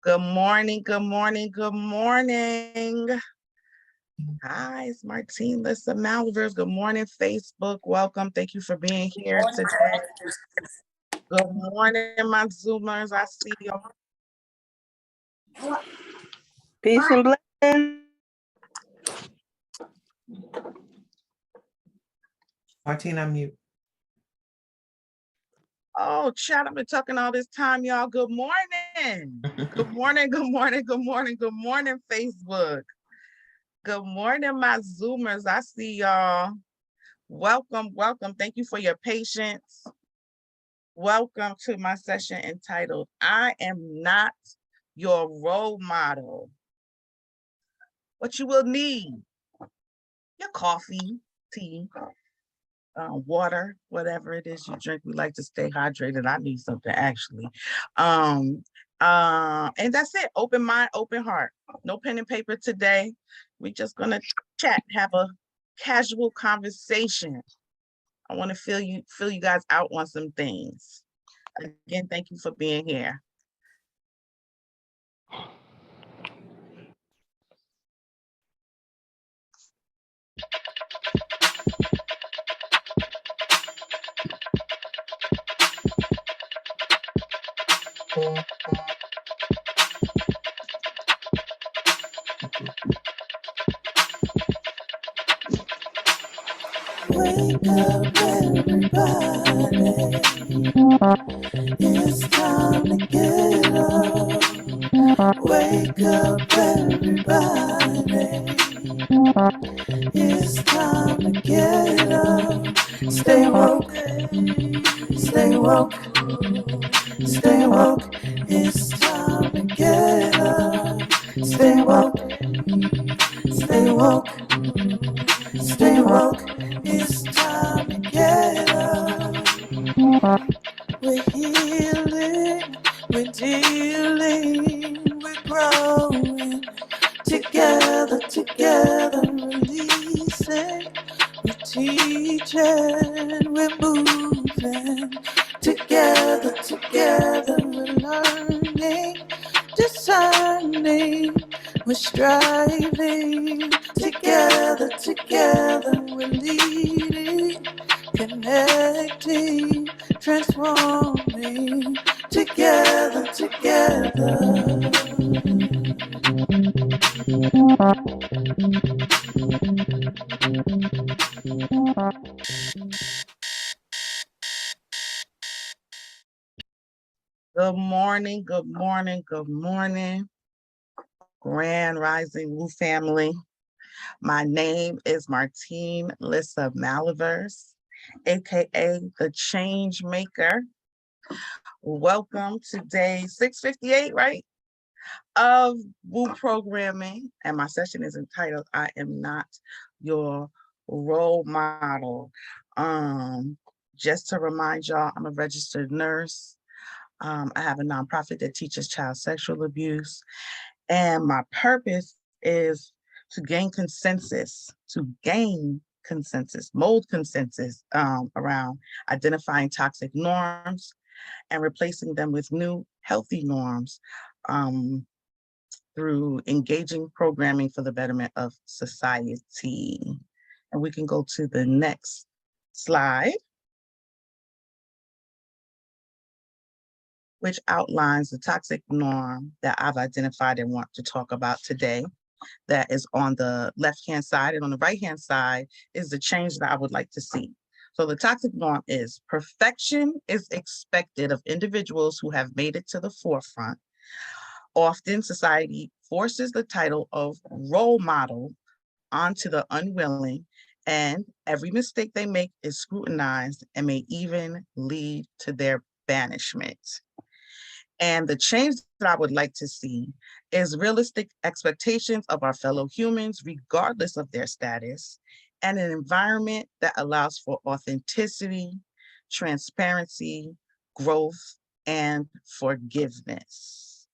Good morning, good morning, good morning. Hi, it's Martine Lissa Malivers. Good morning, Facebook. Welcome. Thank you for being here today. Good morning, my Zoomers. I see you. Peace and blessings. Martine, I'm mute. Oh, chat, I've been talking all this time, y'all. Good morning. Good morning, good morning, good morning, good morning, Facebook. Good morning, my Zoomers. I see y'all. Welcome, welcome. Thank you for your patience. Welcome to my session entitled, I Am Not Your Role Model. What you will need, your coffee, tea, water, whatever it is you drink. We like to stay hydrated. I need something actually. And that's it. Open mind, open heart. No pen and paper today. We're just gonna chat, have a casual conversation. I want to feel you guys out on some things. Again, thank you for being here. Wake up, everybody. It's time to get up. Wake up, everybody. It's time to get up. Stay woke, stay woke, stay woke. It's time to get up. Stay woke, stay woke, stay woke. It's time to get up. We're healing, we're dealing, we're growing. Together, releasing. We're teaching, we're moving. Together, we're learning, discerning. We're striving. Together, we're leading, connecting, transforming. Together. Good morning, good morning, good morning. Grand Rising Woo family. My name is Martine Lissa Malivers, aka the Change Maker. Welcome to day 658, right? Of Woo programming. And my session is entitled, I Am Not Your Role Model. Just to remind y'all, I'm a registered nurse. I have a nonprofit that teaches child sexual abuse. And my purpose is to gain consensus, mold consensus around identifying toxic norms and replacing them with new healthy norms through engaging programming for the betterment of society. And we can go to the next slide, which outlines the toxic norm that I've identified and want to talk about today. That is on the left-hand side, and on the right-hand side is the change that I would like to see. So the toxic norm is perfection is expected of individuals who have made it to the forefront. Often society forces the title of role model onto the unwilling, and every mistake they make is scrutinized and may even lead to their banishment. And the change that I would like to see is realistic expectations of our fellow humans, regardless of their status, and an environment that allows for authenticity, transparency, growth, and forgiveness.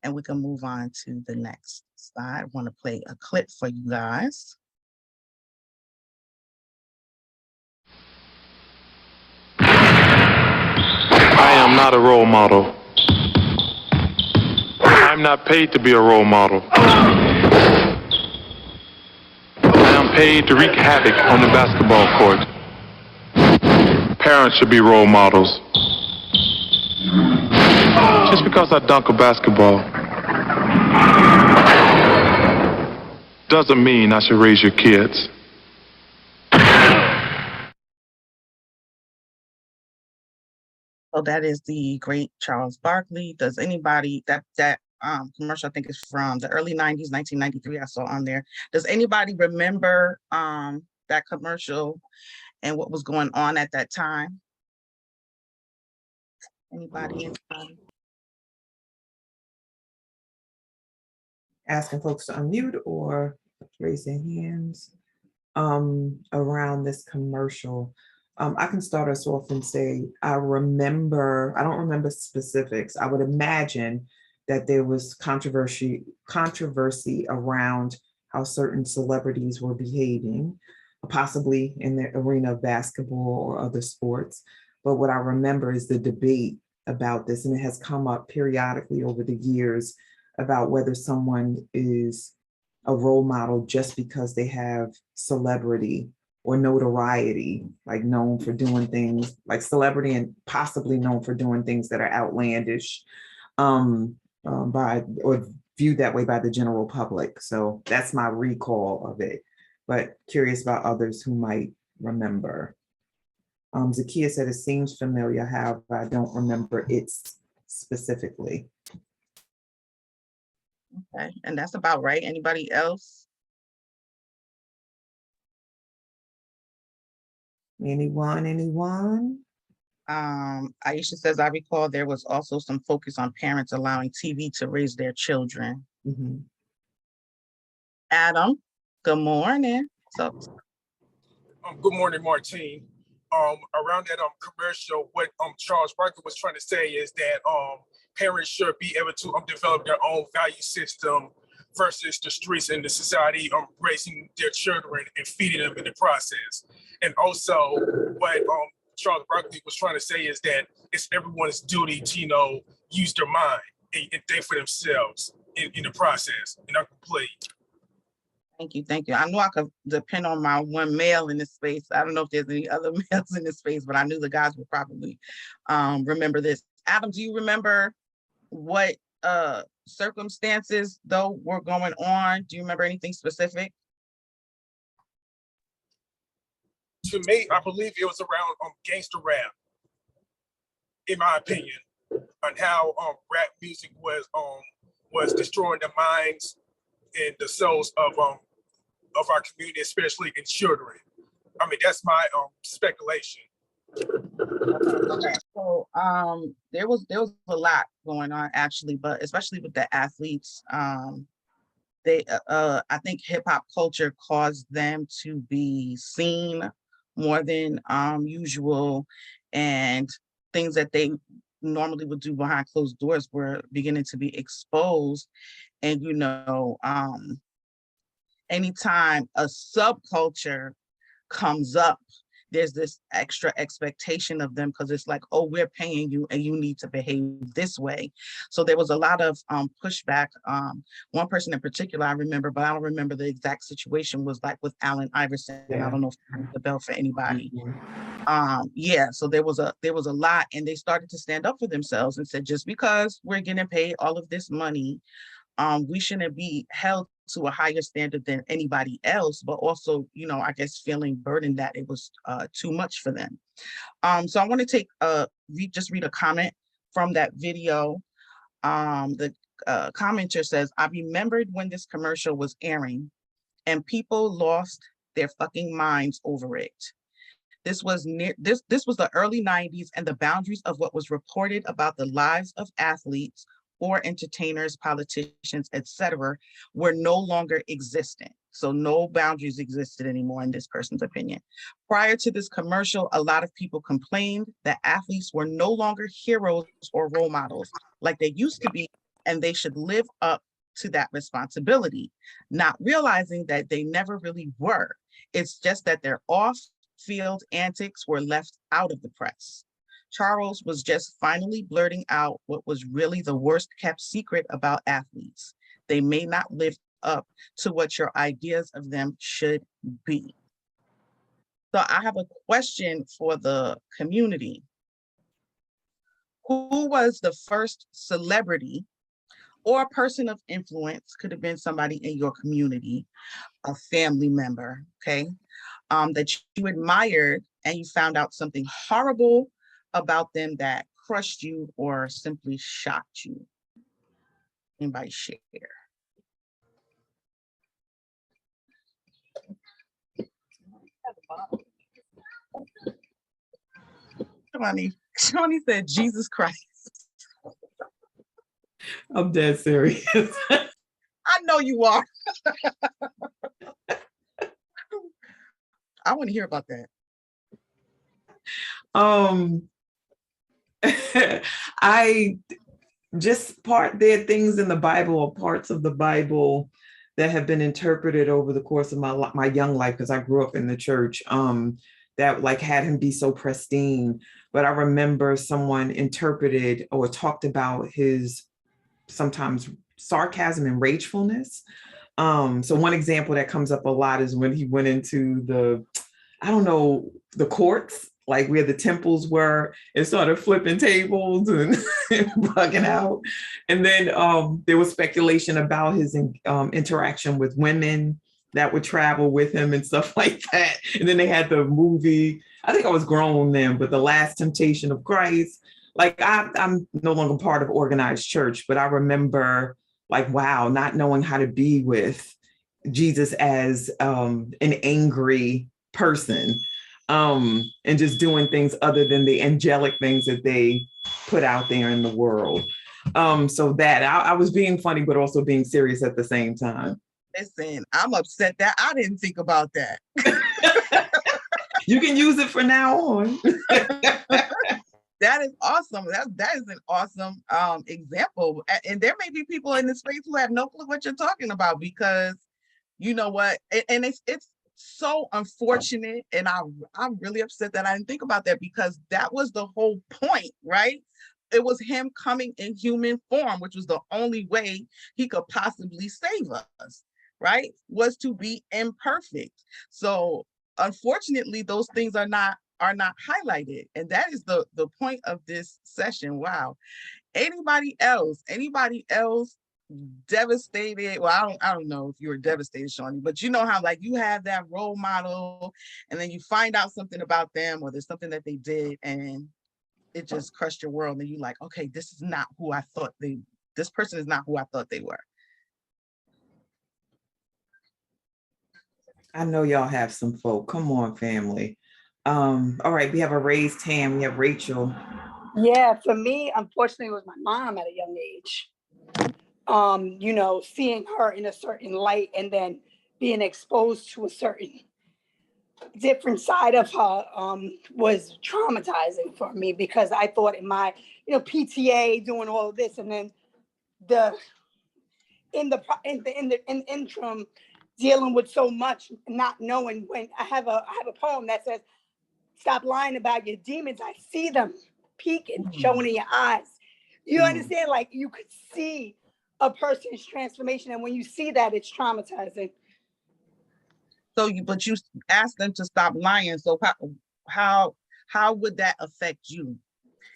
And we can move on to the next slide. I want to play a clip for you guys. I am not a role model. I I'm not paid to be a role model. I am paid to wreak havoc on the basketball court. Parents should be role models. Just because I dunk a basketball doesn't mean I should raise your kids. So that is the great Charles Barkley. Does anybody that commercial, I think, is from the early 90s, 1993, I saw on there. Does anybody remember that commercial and what was going on at that time? Anybody? Asking folks to unmute or raise their hands around this commercial. I can start us off and say, I don't remember specifics. I would imagine that there was controversy around how certain celebrities were behaving, possibly in the arena of basketball or other sports. But what I remember is the debate about this, and it has come up periodically over the years about whether someone is a role model just because they have celebrity or notoriety, like known for doing things like celebrity and possibly known for doing things that are outlandish by or viewed that way by the general public. So that's my recall of it, but curious about others who might remember. Zakia said it seems familiar, however, I don't remember it specifically. Okay, and that's about right. Anybody else? Anyone? Aisha says, I recall there was also some focus on parents allowing TV to raise their children. Mm-hmm. Adam, good morning. So, good morning, Martine. Around that commercial, what Charles Barkley was trying to say is that parents should be able to develop their own value system versus the streets and the society raising their children and feeding them in the process. And also, what Charles Barkley was trying to say is that it's everyone's duty to use their mind and think for themselves in the process. And I'm complete. Thank you. I know I could depend on my one male in this space. I don't know if there's any other males in this space, but I knew the guys would probably remember this. Adam, do you remember what circumstances though were going on? Do you remember anything specific? To me, I believe it was around gangster rap, in my opinion, on how rap music was destroying the minds and the souls of our community, especially in children. I mean, that's my speculation. Okay. So there was a lot going on actually, but especially with the athletes, they I think hip hop culture caused them to be seen more than usual, and things that they normally would do behind closed doors were beginning to be exposed. And anytime a subculture comes up, there's this extra expectation of them because it's like, oh, we're paying you and you need to behave this way. So there was a lot of pushback. One person in particular I remember, but I don't remember the exact situation, was like with Allen Iverson. Yeah. I don't know if it rings the bell for anybody. Mm-hmm. So there was a lot, and they started to stand up for themselves and said, just because we're getting paid all of this money, we shouldn't be held to a higher standard than anybody else, but also, I guess feeling burdened that it was too much for them. So I want to take just read a comment from that video. The commenter says, I remembered when this commercial was airing and people lost their fucking minds over it. This was the early 90s, and the boundaries of what was reported about the lives of athletes or entertainers, politicians, etc., were no longer existent. So no boundaries existed anymore in this person's opinion. Prior to this commercial, a lot of people complained that athletes were no longer heroes or role models like they used to be, and they should live up to that responsibility, not realizing that they never really were. It's just that their off-field antics were left out of the press. Charles was just finally blurting out what was really the worst kept secret about athletes. They may not live up to what your ideas of them should be. So I have a question for the community. Who was the first celebrity or person of influence, could have been somebody in your community, a family member, okay, that you admired and you found out something horrible about them that crushed you or simply shocked you? Anybody share? Johnny said, Jesus Christ. I'm dead serious. I know you are. I want to hear about that. I just there are things in the Bible or parts of the Bible that have been interpreted over the course of my young life, because I grew up in the church, that like had him be so pristine. But I remember someone interpreted or talked about his sometimes sarcasm and ragefulness. So one example that comes up a lot is when he went into the courts, like where the temples were, and started flipping tables and bugging out. And then there was speculation about his interaction with women that would travel with him and stuff like that. And then they had the movie, I think I was grown then, but The Last Temptation of Christ. Like I'm no longer part of organized church, but I remember like, wow, not knowing how to be with Jesus as an angry person, and just doing things other than the angelic things that they put out there in the world. So that I was being funny, but also being serious at the same time. Listen, I'm upset that I didn't think about that. You can use it from now on. That is awesome. That is an awesome example. And there may be people in this space who have no clue what you're talking about, because you know what? And it's so unfortunate. And I'm really upset that I didn't think about that, because that was the whole point, right? It was him coming in human form, which was the only way he could possibly save us, right? Was to be imperfect. So unfortunately, those things are not highlighted. And that is the point of this session. Wow. Anybody else devastated? Well, I don't know if you were devastated, Shawnee, but you know how like you have that role model and then you find out something about them, or there's something that they did and it just crushed your world, and you're like, okay, this is not who I thought this person is not who I thought they were. I know y'all have some folk. Come on, family. All right, we have a raised hand. We have Rachel. Yeah, for me, unfortunately, it was my mom at a young age. Seeing her in a certain light and then being exposed to a certain different side of her was traumatizing for me, because I thought in my, PTA doing all of this, and then in the interim dealing with so much, not knowing when I have a poem that says, stop lying about your demons. I see them peeking, showing in your eyes. You understand? Like you could see a person's transformation. And when you see that, it's traumatizing. So but you asked them to stop lying. So how would that affect you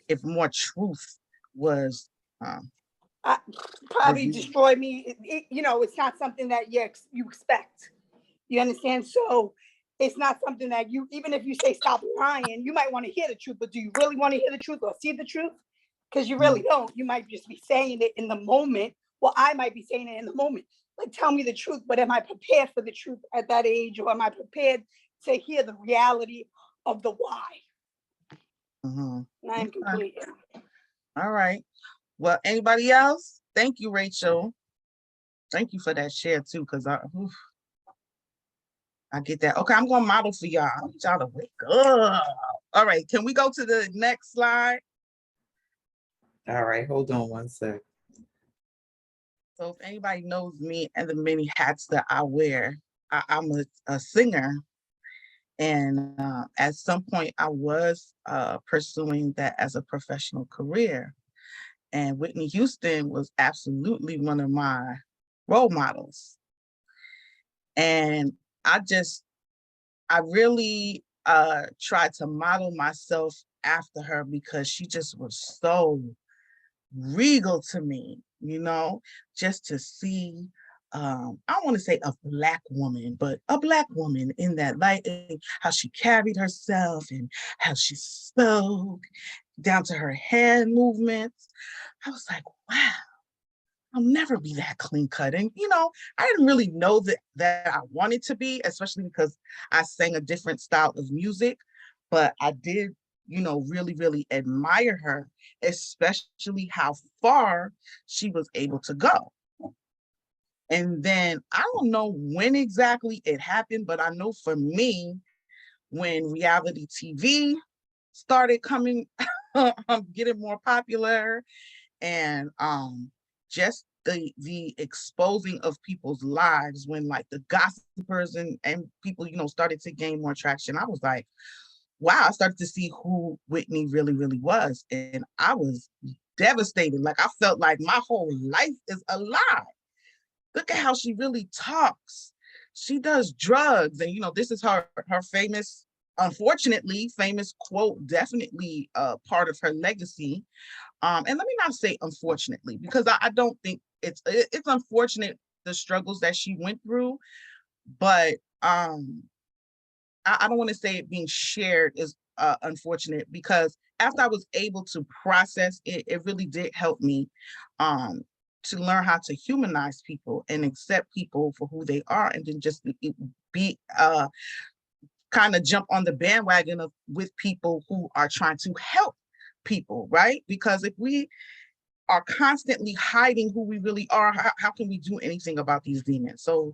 if more truth was probably destroy me? It's not something that you expect. You understand? So it's not something that even if you say stop lying, you might want to hear the truth, but do you really want to hear the truth or see the truth? Because you really don't. You might just be saying it in the moment. Well, I might be saying it in the moment. Like, tell me the truth, but am I prepared for the truth at that age? Or am I prepared to hear the reality of the why? And I'm complete. All right. Well, anybody else? Thank you, Rachel. Thank you for that share too, because I get that. Okay, I'm gonna model for y'all. I need y'all to wake up. All right, can we go to the next slide? All right, hold on one sec. So if anybody knows me and the many hats that I wear, I'm a singer, And at some point, I was pursuing that as a professional career. And Whitney Houston was absolutely one of my role models. And I really tried to model myself after her because she just was so regal to me, just to see, I don't want to say a Black woman, but a Black woman in that light, and how she carried herself and how she spoke, down to her hand movements. I was like, wow, I'll never be that clean cut. And, I didn't really know that I wanted to be, especially because I sang a different style of music, but I did, really, really admire her, especially how far she was able to go. And then I don't know when exactly it happened, but I know for me, when reality TV started coming, getting more popular, and just the exposing of people's lives, when like the gossipers and people, started to gain more traction, I was like, wow, I started to see who Whitney really, really was. And I was devastated. Like, I felt like my whole life is a lie. Look at how she really talks. She does drugs. And, this is her famous, unfortunately, famous quote, definitely part of her legacy. And let me not say unfortunately, because I don't think it's unfortunate, the struggles that she went through, but I don't want to say it being shared is unfortunate, because after I was able to process it, it really did help me to learn how to humanize people and accept people for who they are, and then just be kind of jump on the bandwagon with people who are trying to help people, right? Because if we are constantly hiding who we really are, how can we do anything about these demons? So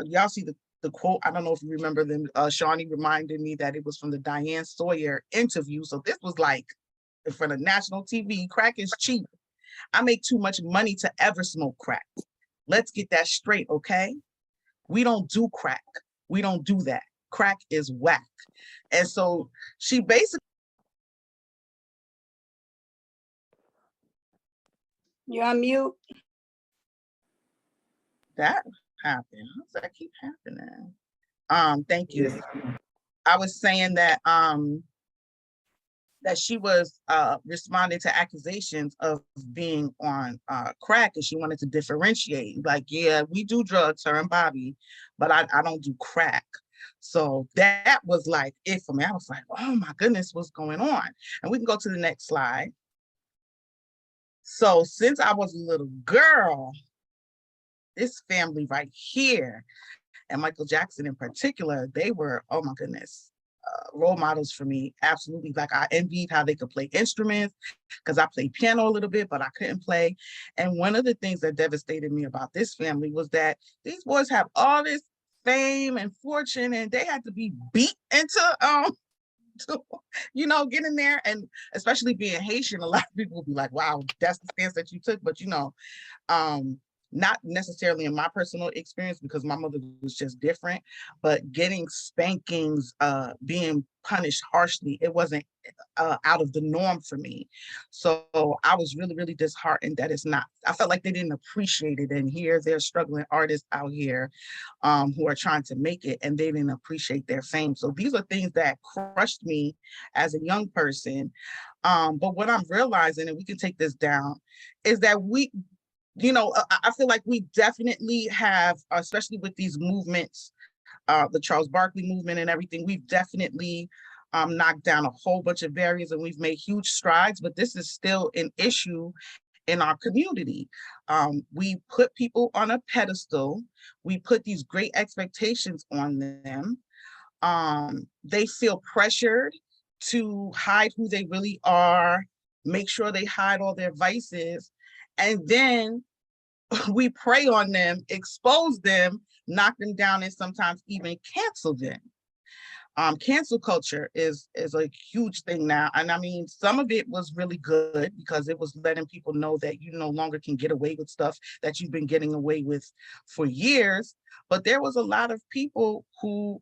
y'all see the quote, I don't know if you remember them, Shawnee reminded me that it was from the Diane Sawyer interview. So this was like in front of national TV. Crack is cheap. I make too much money to ever smoke crack. Let's get that straight, okay? We don't do crack. We don't do that. Crack is whack. And so she basically, You're on mute. that happened. How does that keep happening? Thank you. Yes. I was saying that that she was responding to accusations of being on crack, and she wanted to differentiate. Like, yeah, we do drugs, her and Bobby, but I don't do crack. So that was like it for me. I was like, oh my goodness, what's going on? And we can go to the next slide. So since I was a little girl, this family right here, and Michael Jackson in particular, they were, oh my goodness, role models for me. Absolutely. Like, I envied how they could play instruments, because I played piano a little bit, but I couldn't play. And one of the things that devastated me about this family was that these boys have all this fame and fortune, and they had to be beat into to, get in there. And especially being Haitian, a lot of people will be like, wow, that's the stance that you took. But not necessarily in my personal experience, because my mother was just different, but getting spankings, being punished harshly, it wasn't out of the norm for me. So I was really, really disheartened that it's not. I felt like they didn't appreciate it. And here they're struggling artists out here who are trying to make it, and they didn't appreciate their fame. So these are things that crushed me as a young person. But what I'm realizing, and we can take this down, is that I feel like we definitely have, especially with these movements, the Charles Barkley movement and everything, we've definitely knocked down a whole bunch of barriers, and we've made huge strides, but this is still an issue in our community. We put people on a pedestal. We put these great expectations on them. They feel pressured to hide who they really are, make sure they hide all their vices, and then we prey on them, expose them, knock them down, and sometimes even cancel them. cancel culture is a huge thing now. And I mean, some of it was really good because it was letting people know that you no longer can get away with stuff that you've been getting away with for years. But there was a lot of people who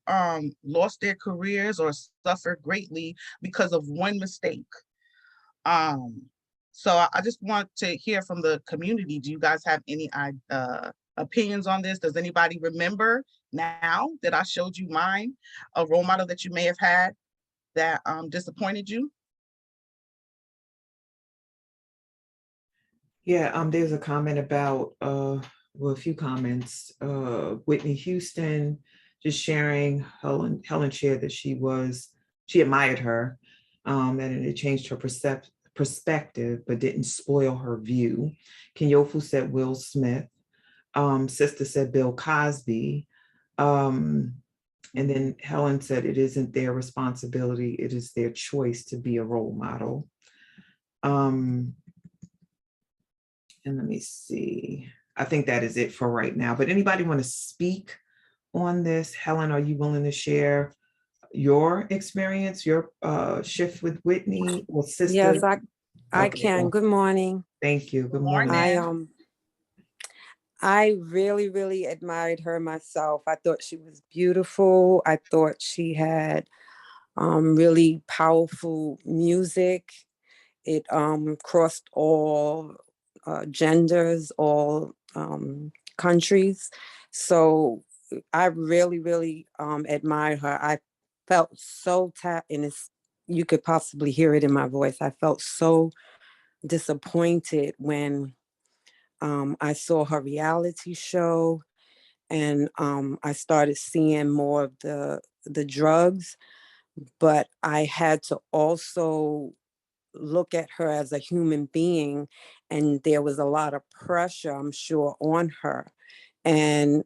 lost their careers or suffered greatly because of one mistake. So I just want to hear from the community. Do you guys have any opinions on this? Does anybody remember now that I showed you mine, a role model that you may have had that disappointed you? Yeah, there's a comment about, well, a few comments. Whitney Houston just sharing, Helen shared that she admired her, and it changed her perspective, but didn't spoil her view. Kenyofu said Will Smith. Sister said Bill Cosby. And then Helen said it isn't their responsibility, it is their choice to be a role model. And let me see. I think that is it for right now. But anybody want to speak on this? Helen, are you willing to share your experience, your shift with Whitney or sister? Yes, I Okay. can. Good morning. Thank you. Good morning. morning. I really, really admired her myself. I thought she was beautiful. I thought she had really powerful music. It crossed all genders, all countries. So I really, really admired her. I felt so and you could possibly hear it in my voice. I felt so disappointed when I saw her reality show, and I started seeing more of the drugs, but I had to also look at her as a human being, and there was a lot of pressure, I'm sure, on her, and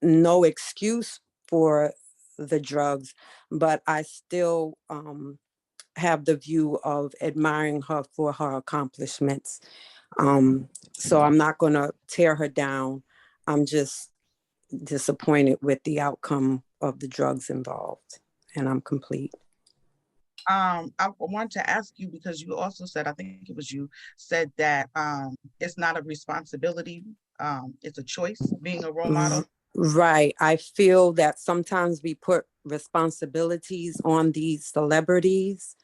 no excuse for the drugs, but I still have the view of admiring her for her accomplishments. So I'm not going to tear her down. I'm just disappointed with the outcome of the drugs involved, and I'm complete. I wanted to ask you, because you also said, I think it was you said that it's not a responsibility, it's a choice being a role model. Right. I feel that sometimes we put responsibilities on these celebrities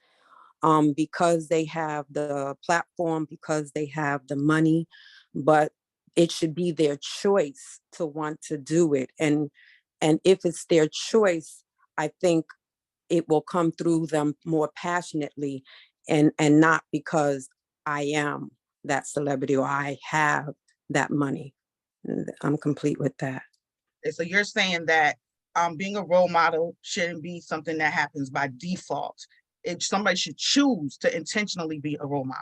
because they have the platform, because they have the money, but it should be their choice to want to do it. And if it's their choice, I think it will come through them more passionately, and not because I am that celebrity or I have that money. I'm complete with that. And so you're saying that being a role model shouldn't be something that happens by default. Somebody should choose to intentionally be a role model.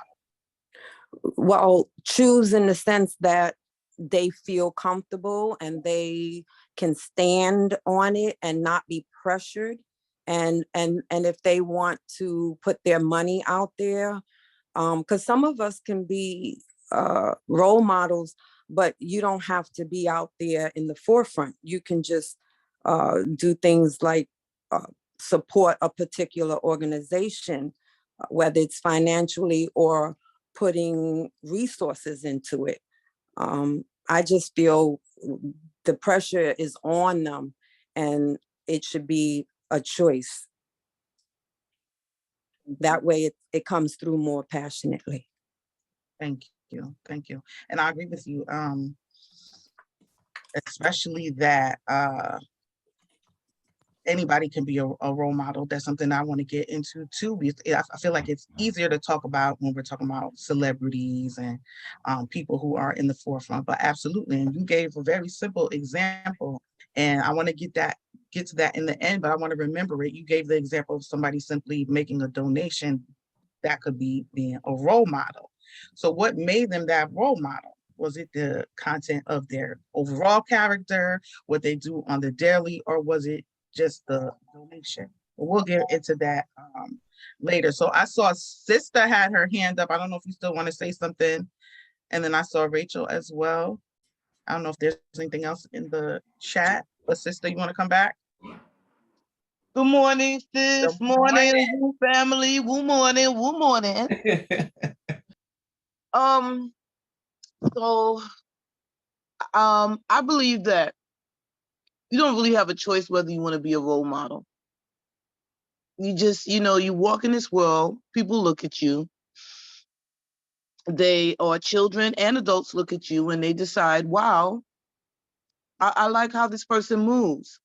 Well, choose in the sense that they feel comfortable and they can stand on it and not be pressured. And if they want to put their money out there, because some of us can be role models, but you don't have to be out there in the forefront. You can just do things like support a particular organization, whether it's financially or putting resources into it. I just feel the pressure is on them, and it should be a choice. That way it comes through more passionately. Thank you. Thank you. And I agree with you, especially that anybody can be a role model. That's something I want to get into too. I feel like it's easier to talk about when we're talking about celebrities and people who are in the forefront, but absolutely. And you gave a very simple example, and I want to get to that in the end, but I want to remember it. You gave the example of somebody simply making a donation. That could be being a role model. So what made them that role model? Was it the content of their overall character, what they do on the daily, or was it just the donation? We'll get into that later. So I saw Sister had her hand up. I don't know if you still want to say something. And then I saw Rachel as well. I don't know if there's anything else in the chat, but Sister, you want to come back? Good morning, sis. Good Morning, morning. Woo family. Woo morning. Woo morning. Um, so I believe that you don't really have a choice whether you want to be a role model. You just, you walk in this world, people look at you. They or children and adults look at you and they decide, wow, I like how this person moves.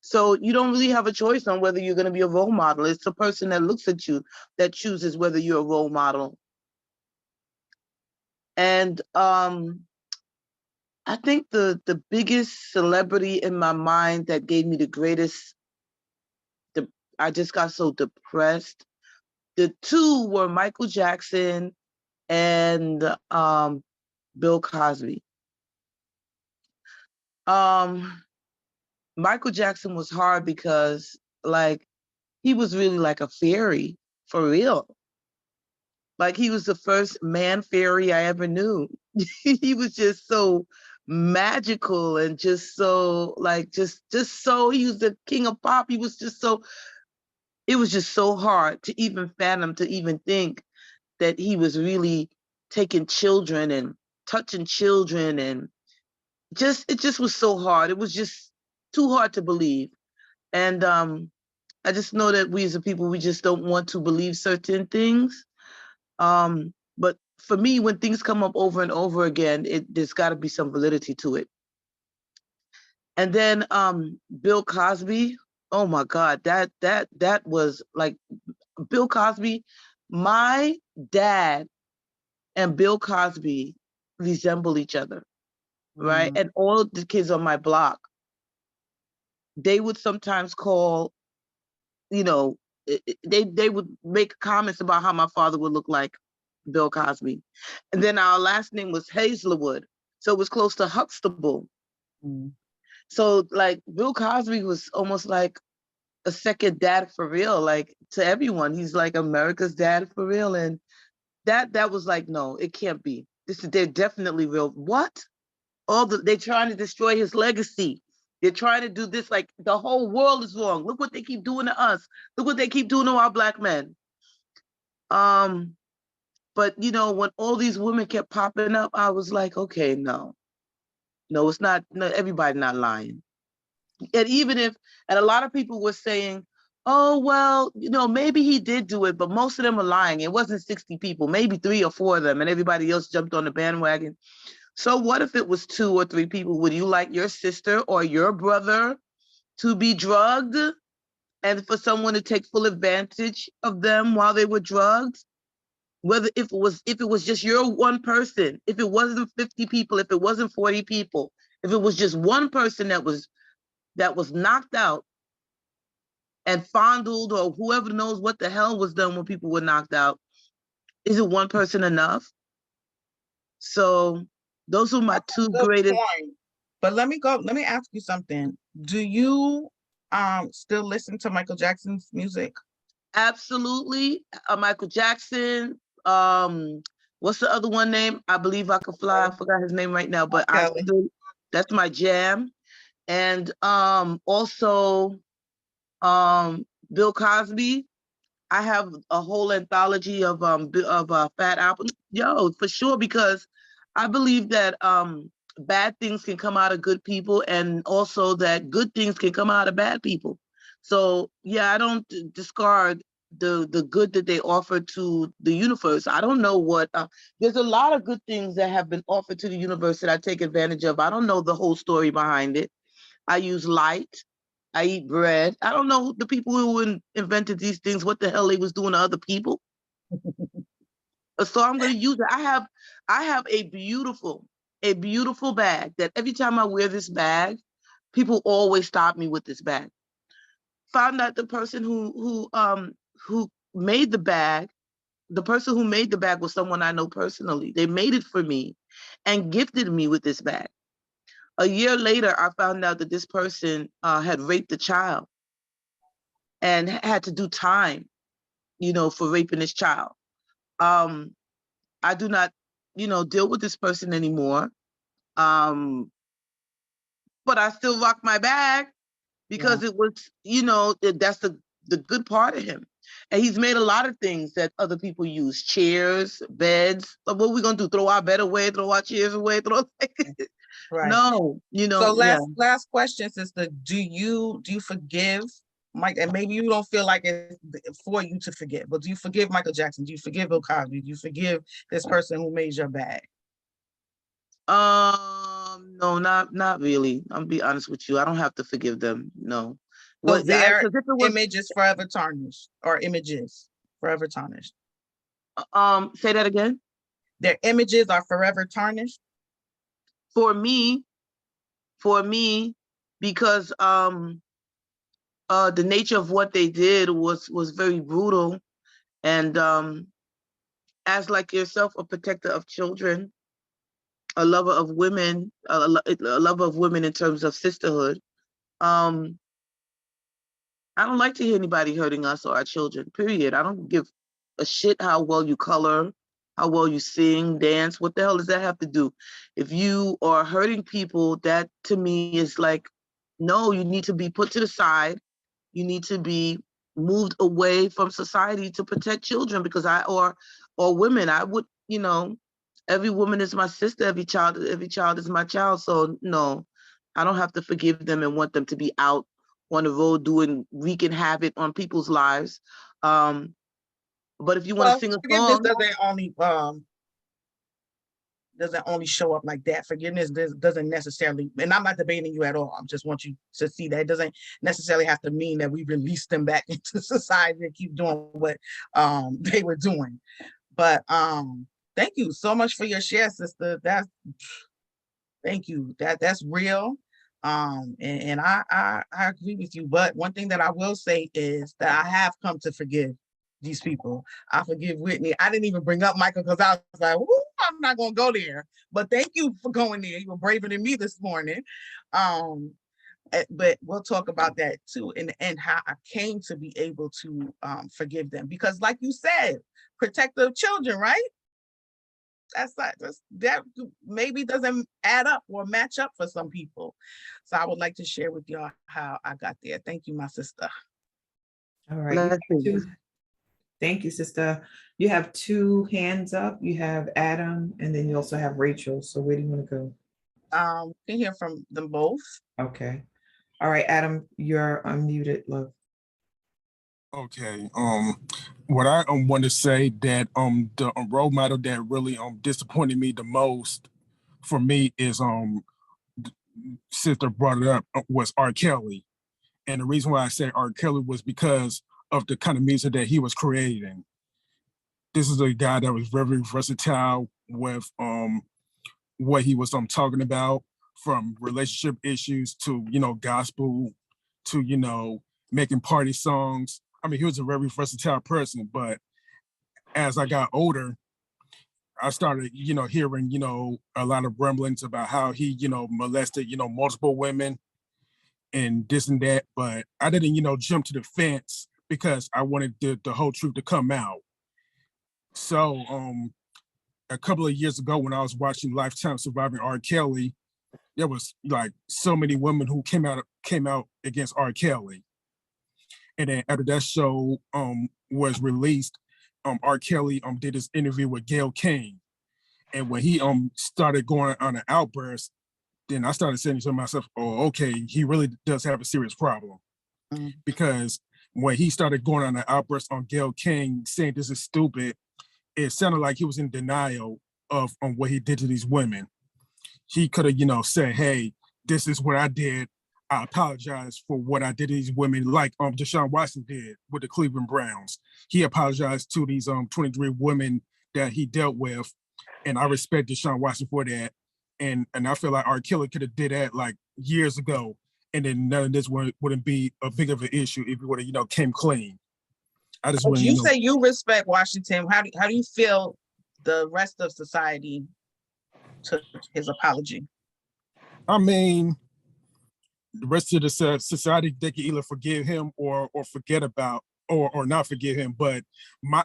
So you don't really have a choice on whether you're going to be a role model. It's the person that looks at you that chooses whether you're a role model. And I think the biggest celebrity in my mind that gave me the greatest, I just got so depressed. The two were Michael Jackson and Bill Cosby. Michael Jackson was hard because like he was really like a fairy for real. Like he was the first man fairy I ever knew. He was just so magical and just so like just so he was the king of pop. He was just so it was just so hard to even fathom, to even think that he was really taking children and touching children and it just was so hard. It was just too hard to believe. And I just know that we as a people, we just don't want to believe certain things. But for me, when things come up over and over again, there's got to be some validity to it. And then Bill Cosby, oh my God, that was like Bill Cosby. My dad and Bill Cosby resemble each other, right? Mm. And all of the kids on my block, they would sometimes call, they would make comments about how my father would look like Bill Cosby. And then our last name was Hazelwood. So it was close to Huxtable. Mm. So like Bill Cosby was almost like a second dad for real, like to everyone. He's like America's dad for real. And that was like, no, it can't be. They're definitely real. What? They're trying to destroy his legacy. They're trying to do this, like the whole world is wrong. Look what they keep doing to us. Look what they keep doing to our Black men. But when all these women kept popping up, I was like, okay, no, it's not. No, everybody not lying. And a lot of people were saying, oh, well, maybe he did do it, but most of them are lying. It wasn't 60 people, maybe 3 or 4 of them, and everybody else jumped on the bandwagon. So what if it was 2 or 3 people? Would you like your sister or your brother to be drugged and for someone to take full advantage of them while they were drugged? Whether if it was just your one person, if it wasn't 50 people, if it wasn't 40 people, if it was just one person that was knocked out and fondled, or whoever knows what the hell was done when people were knocked out, is it one person enough? So those are my two Good greatest. point. But let me ask you something. Do you still listen to Michael Jackson's music? Absolutely. Michael Jackson. What's the other one name? I Believe I Could Fly. I forgot his name right now, but Kelly. That's my jam. And also Bill Cosby. I have a whole anthology of Fat Album. Yo, for sure, because I believe that bad things can come out of good people, and also that good things can come out of bad people. So yeah, I don't discard the good that they offer to the universe. I don't know what there's a lot of good things that have been offered to the universe that I take advantage of. I don't know the whole story behind it. I use light. I eat bread. I don't know the people who invented these things, what the hell they was doing to other people. So I'm going to use it. I have a beautiful bag that every time I wear this bag, people always stop me with this bag. Found out the person who made the bag, the person who made the bag was someone I know personally. They made it for me and gifted me with this bag. A year later, I found out that this person had raped a child and had to do time, for raping this child. I do not, deal with this person anymore. But I still rock my bag. because it was, that's the good part of him. And he's made a lot of things that other people use, chairs, beds. But what are we gonna do? Throw our bed away, throw our chairs away, Right. No, So yeah. last question, sister. Do you forgive Mike? And maybe you don't feel like it's for you to forgive, but do you forgive Michael Jackson? Do you forgive Bill Cosby? Do you forgive this person who made your bag? No, not really. I'm be honest with you. I don't have to forgive them. No. So their 'Cause if it was, image is forever tarnished, or images forever tarnished. say that again. Their images are forever tarnished. For me, because the nature of what they did was very brutal, and as like yourself, a protector of children, a lover of women, a lover of women in terms of sisterhood. I don't like to hear anybody hurting us or our children, period. I don't give a shit how well you color, how well you sing, dance. What the hell does that have to do? If you are hurting people, that to me is like, no, you need to be put to the side. You need to be moved away from society to protect children, because or women. I would, every woman is my sister, every child is my child. So no, I don't have to forgive them and want them to be out on the road wreaking havoc on people's lives. But if you want to sing a forgiveness song, doesn't only show up like that. Forgiveness doesn't necessarily, and I'm not debating you at all. I just want you to see that it doesn't necessarily have to mean that we release them back into society and keep doing what they were doing. But thank you so much for your share, sister. Thank you. That's real. And I agree with you. But one thing that I will say is that I have come to forgive these people. I forgive Whitney. I didn't even bring up Michael because I was like, I'm not gonna go there. But thank you for going there. You were braver than me this morning. But we'll talk about that too in the end, how I came to be able to forgive them. Because like you said, protect the children, right? That maybe doesn't add up or match up for some people. So I would like to share with y'all how I got there. Thank you, my sister. All right. Thank you, sister. You have two hands up. You have Adam, and then you also have Rachel. So where do you want to go? Can hear from them both. Okay. All right, Adam, you're unmuted, love. Okay. What I want to say that the role model that really disappointed me the most for me is sister brought it up was R. Kelly, and the reason why I say R. Kelly was because of the kind of music that he was creating. This is a guy that was very versatile with what he was talking about, from relationship issues to gospel to making party songs. I mean, he was a very versatile person, but as I got older, I started, hearing, a lot of rumblings about how he, molested, multiple women and this and that. But I didn't, jump to the fence because I wanted the whole truth to come out. So a couple of years ago, when I was watching Lifetime Surviving R. Kelly, there was like so many women who came out against R. Kelly. And then after that show was released, R. Kelly did this interview with Gayle King. And when he started going on an outburst, then I started saying to myself, oh, okay, he really does have a serious problem. Mm-hmm. Because when he started going on an outburst on Gayle King saying this is stupid, it sounded like he was in denial of what he did to these women. He could have, said, hey, this is what I did. I apologize for what I did to these women, like Deshaun Watson did with the Cleveland Browns. He apologized to these 23 women that he dealt with, and I respect Deshaun Watson for that. And I feel like R. Kelly could have did that like years ago, and then none of this wouldn't be a big of an issue if he would have came clean. I just want you say you respect Washington. How do you feel the rest of society took his apology? I mean, the rest of the society, they can either forgive him or forget about or not forgive him. But my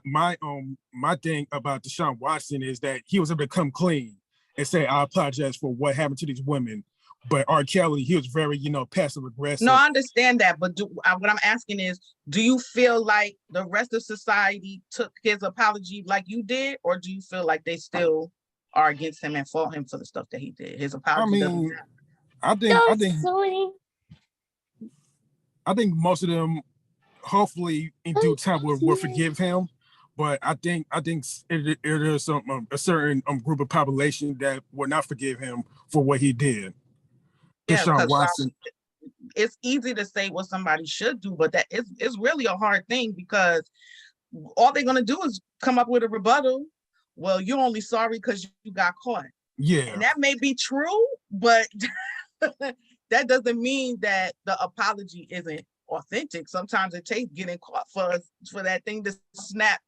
thing about Deshaun Watson is that he was able to come clean and say, I apologize for what happened to these women, But R. Kelly, he was very, passive aggressive. No, I understand that, but what I'm asking is, do you feel like the rest of society took his apology like you did, or do you feel like they still are against him and fought him for the stuff that he did? His apology doesn't matter. I think most of them, hopefully, in due time, will forgive him. But I think it is a certain group of population that will not forgive him for what he did. Yeah, Deshaun because Watson. it's easy to say what somebody should do, but it's really a hard thing, because all they're gonna do is come up with a rebuttal. Well, you're only sorry because you got caught. Yeah. And that may be true, but that doesn't mean that the apology isn't authentic. Sometimes it takes getting caught for that thing to snap,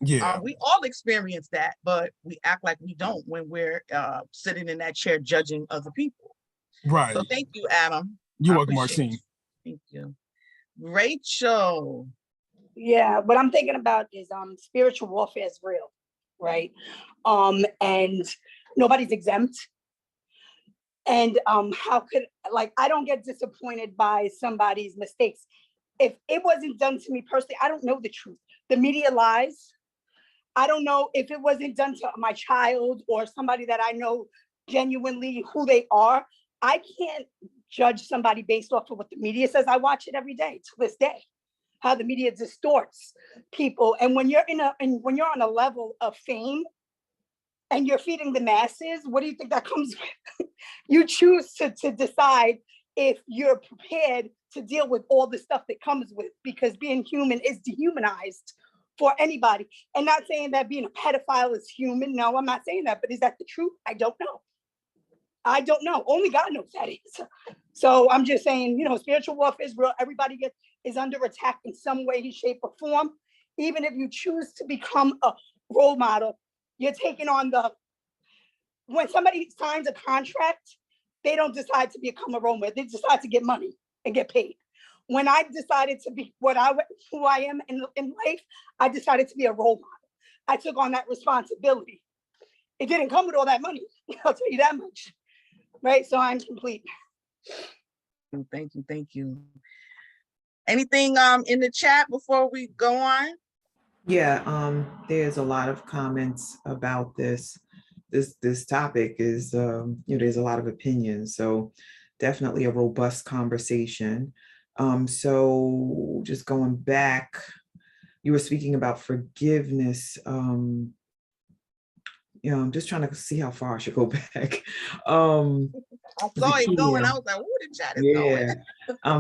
Yeah. We all experience that, but we act like we don't when we're sitting in that chair judging other people. Right. So thank you, Adam. You're welcome, Martine. Thank you. Rachel. Yeah, what I'm thinking about is spiritual warfare is real, right? And nobody's exempt. And how could, I don't get disappointed by somebody's mistakes. If it wasn't done to me personally, I don't know the truth. The media lies. I don't know if it wasn't done to my child or somebody that I know genuinely who they are. I can't judge somebody based off of what the media says. I watch it every day to this day, how the media distorts people. And when you're when you're on a level of fame and you're feeding the masses, what do you think that comes with? You choose to decide if you're prepared to deal with all the stuff that comes with, because being human is dehumanized for anybody. And not saying that being a pedophile is human. No, I'm not saying that, but is that the truth? I don't know. I don't know. Only God knows that is. So I'm just saying, spiritual warfare is real. Everybody is under attack in some way, shape, or form. Even if you choose to become a role model, you're taking on when somebody signs a contract, they don't decide to become a role model. They decide to get money and get paid. When I decided to be who I am in life, I decided to be a role model. I took on that responsibility. It didn't come with all that money. I'll tell you that much. Right, so I'm complete. Thank you. Anything in the chat before we go on? Yeah, there's a lot of comments about this. This topic is, there's a lot of opinions, so definitely a robust conversation. So just going back, you were speaking about forgiveness. I'm just trying to see how far I should go back. I saw it going. I was like, "Ooh, the chat is going."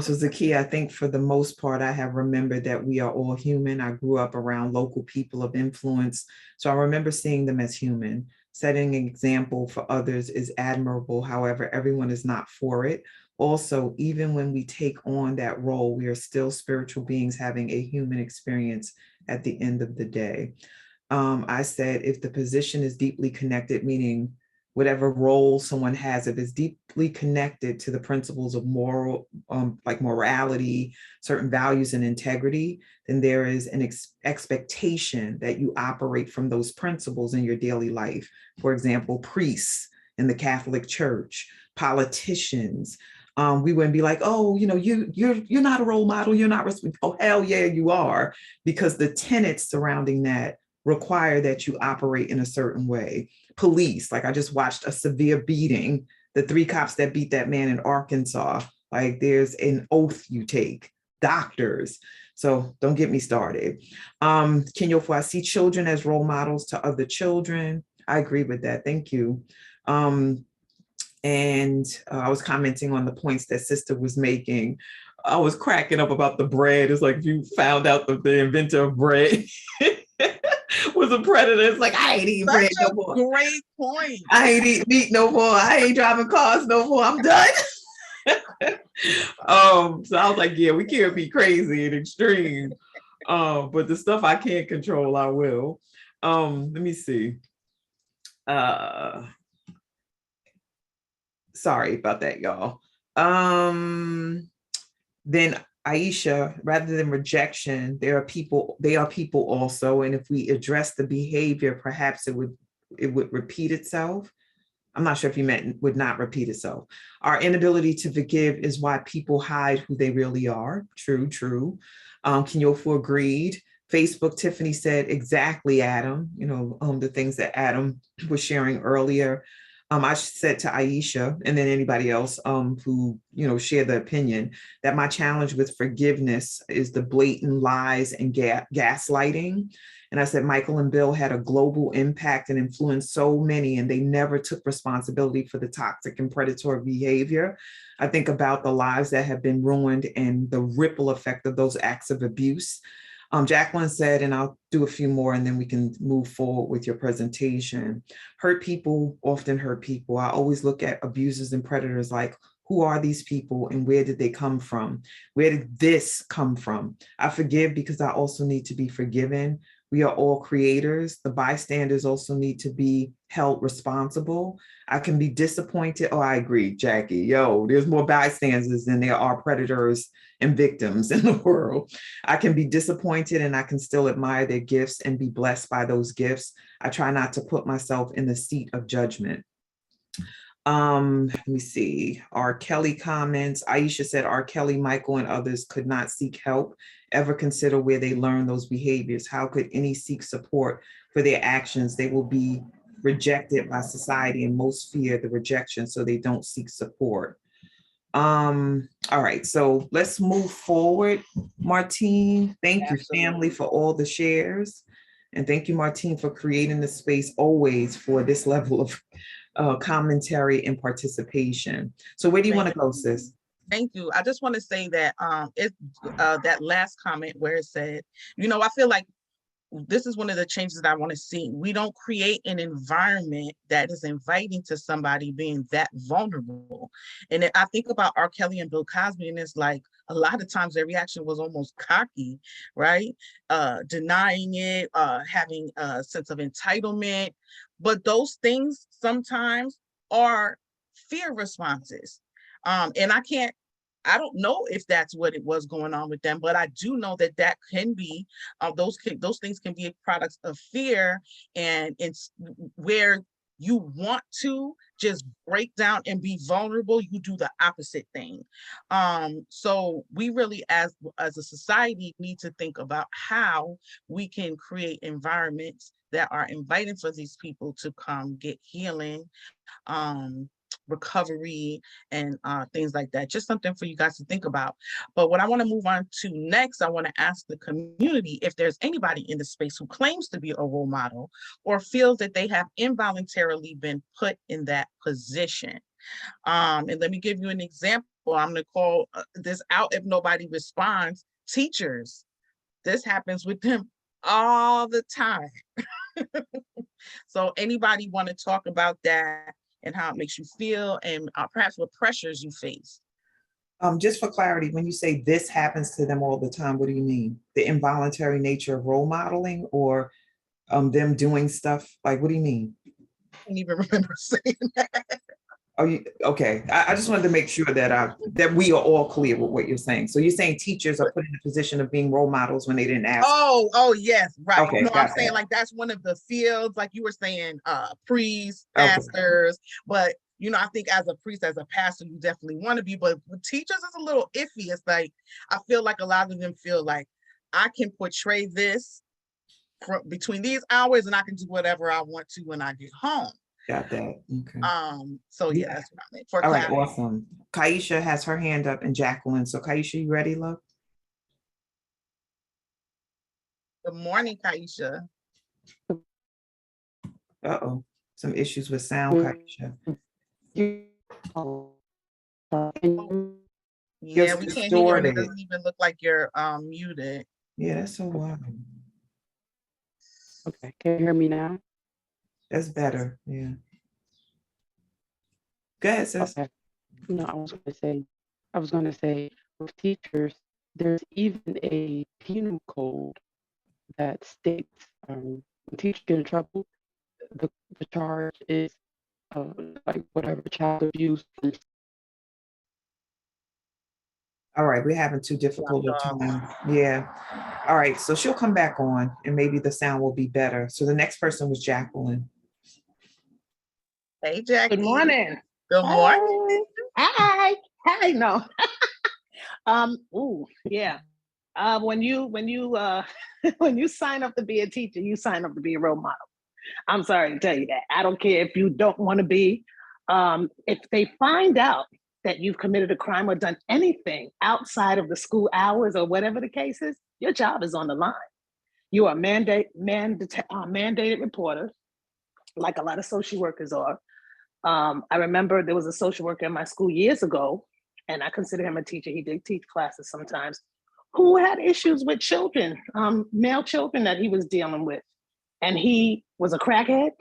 So Zakiya, I think for the most part, I have remembered that we are all human. I grew up around local people of influence, so I remember seeing them as human. Setting an example for others is admirable. However, everyone is not for it. Also, even when we take on that role, we are still spiritual beings having a human experience at the end of the day. I said, if the position is deeply connected, meaning whatever role someone has, if it's deeply connected to the principles of moral, like morality, certain values and integrity, then there is an expectation that you operate from those principles in your daily life. For example, priests in the Catholic Church, politicians. We wouldn't be like, oh, you're not a role model. You're not responsible. Oh, hell yeah, you are, because the tenets surrounding that require that you operate in a certain way. Police, like I just watched a severe beating, the 3 cops that beat that man in Arkansas, like there's an oath you take. Doctors, so don't get me started. Kenyofo, I see children as role models to other children. I agree with that, thank you. And I was commenting on the points that sister was making. I was cracking up about the bread. It's like if you found out that the inventor of bread was a predator. It's like, I ain't eating bread no more. Great point. I ain't eating meat no more. I ain't driving cars no more. I'm done. So I was like, yeah, we can't be crazy and extreme. But the stuff I can't control, I will. Let me see. Sorry about that, y'all. Then Aisha, rather than rejection, they are people also. And if we address the behavior, perhaps it would repeat itself. I'm not sure if he meant would not repeat itself. Our inability to forgive is why people hide who they really are. True, true. Kenyofu agreed. Facebook, Tiffany said, exactly, Adam, the things that Adam was sharing earlier. I said to Aisha and then anybody else who, share the opinion that my challenge with forgiveness is the blatant lies and gaslighting. And I said, Michael and Bill had a global impact and influenced so many, and they never took responsibility for the toxic and predatory behavior. I think about the lives that have been ruined and the ripple effect of those acts of abuse. Jacqueline said, and I'll do a few more and then we can move forward with your presentation. Hurt people often hurt people. I always look at abusers and predators like, who are these people and where did they come from? Where did this come from? I forgive because I also need to be forgiven. We are all creators. The bystanders also need to be held responsible. I can be disappointed. Oh, I agree, Jackie. There's more bystanders than there are predators and victims in the world. I can be disappointed and I can still admire their gifts and be blessed by those gifts. I try not to put myself in the seat of judgment. Let me see. R. Kelly comments. Aisha said R. Kelly, Michael, and others could not seek help, ever consider where they learned those behaviors. How could any seek support for their actions? They will be rejected by society and most fear the rejection, so they don't seek support. All right, so let's move forward. Martine, thank you, family, for all the shares. And thank you, Martine, for creating the space always for this level of commentary and participation. So where do you want to go, sis? Thank you. I just want to say that that last comment where it said, I feel like this is one of the changes that I want to see. We don't create an environment that is inviting to somebody being that vulnerable. And I think about R. Kelly and Bill Cosby, and it's like a lot of times their reaction was almost cocky, right? Denying it, having a sense of entitlement. But those things sometimes are fear responses. And I don't know if that's what it was going on with them, but I do know that that can be, those things can be products of fear, and it's where you want to just break down and be vulnerable, you do the opposite thing. So we really, as a society, need to think about how we can create environments that are inviting for these people to come get healing, recovery, and things like that. Just something for you guys to think about. But what I want to move on to next, I want to ask the community if there's anybody in the space who claims to be a role model or feels that they have involuntarily been put in that position. And let me give you an example. I'm going to call this out if nobody responds. Teachers. This happens with them all the time. So anybody want to talk about that and how it makes you feel, and perhaps what pressures you face? Just for clarity, when you say this happens to them all the time, what do you mean? The involuntary nature of role modeling, or them doing stuff? Like, what do you mean? I can't even remember saying that. Oh, okay. I just wanted to make sure that we are all clear with what you're saying. So you're saying teachers are put in a position of being role models when they didn't ask. Oh, yes, right. Okay, no, I'm that. saying like that's one of the fields, like you were saying, priests, pastors, but I think as a priest, as a pastor, you definitely want to be, but with teachers, it's a little iffy. It's like, I feel like a lot of them feel like I can portray this between these hours and I can do whatever I want to when I get home. Got that. Okay. So yeah, that's what I meant. For all right, awesome. Kaisha has her hand up and Jacqueline. So Kaisha, you ready, love? Good morning, Kaisha. Uh-oh, some issues with sound, Kaisha. Yeah, we can't hear you. It doesn't even look like you're muted. Yeah, that's so wild. Okay, can you hear me now? That's better, yeah. Go ahead, sis. Okay. No, I was going to say with teachers, there's even a penal code that states when teachers get in trouble, the charge is like whatever, child abuse. All right, we're having too difficult a time. Yeah. All right, so she'll come back on and maybe the sound will be better. So the next person was Jacqueline. Hey, Jackie. Good morning. Good morning. Hi. Hi. No. Ooh, yeah. When you when you sign up to be a teacher, you sign up to be a role model. I'm sorry to tell you that. I don't care if you don't want to be. If they find out that you've committed a crime or done anything outside of the school hours or whatever the case is, your job is on the line. You are mandated reporter, like a lot of social workers are. I remember there was a social worker in my school years ago, and I consider him a teacher. He did teach classes sometimes, who had issues with children, male children that he was dealing with. And he was a crackhead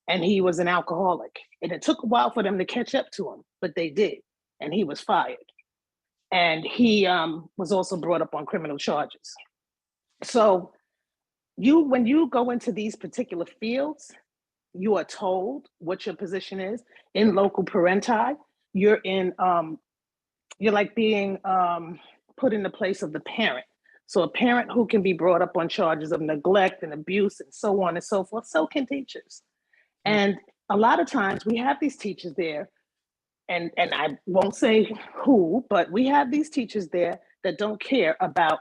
and he was an alcoholic. And it took a while for them to catch up to him, but they did. And he was fired. And he was also brought up on criminal charges. So when you go into these particular fields, you are told what your position is in local parenti. You're like being put in the place of the parent. So a parent who can be brought up on charges of neglect and abuse and so on and so forth, so can teachers. And a lot of times we have these teachers there, and I won't say who, but we have these teachers there that don't care about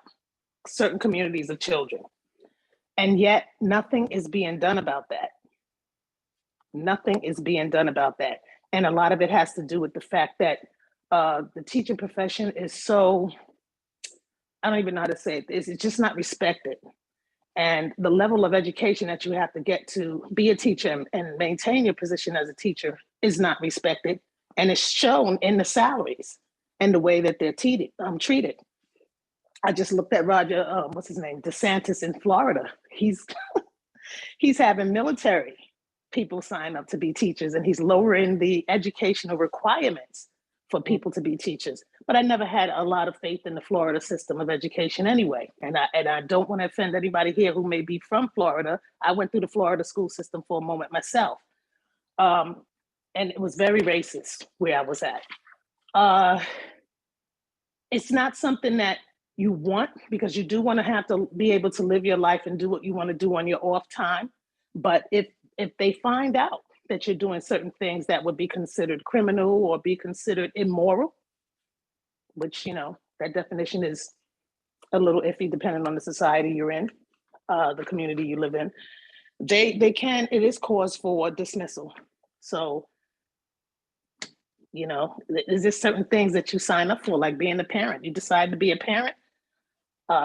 certain communities of children. And yet nothing is being done about that. Nothing is being done about that. And a lot of it has to do with the fact that the teaching profession is so, I don't even know how to say it, it's just not respected. And the level of education that you have to get to be a teacher and maintain your position as a teacher is not respected. And it's shown in the salaries and the way that they're treated. I just looked at Roger, what's his name, DeSantis in Florida. He's having military people sign up to be teachers, and he's lowering the educational requirements for people to be teachers. But I never had a lot of faith in the Florida system of education anyway. And I don't want to offend anybody here who may be from Florida. I went through the Florida school system for a moment myself. And it was very racist where I was at. It's not something that you want, because you do want to have to be able to live your life and do what you want to do on your off time. But if they find out that you're doing certain things that would be considered criminal or be considered immoral, which, that definition is a little iffy depending on the society you're in, the community you live in, it is cause for dismissal. So, is there certain things that you sign up for, like being a parent? You decide to be a parent,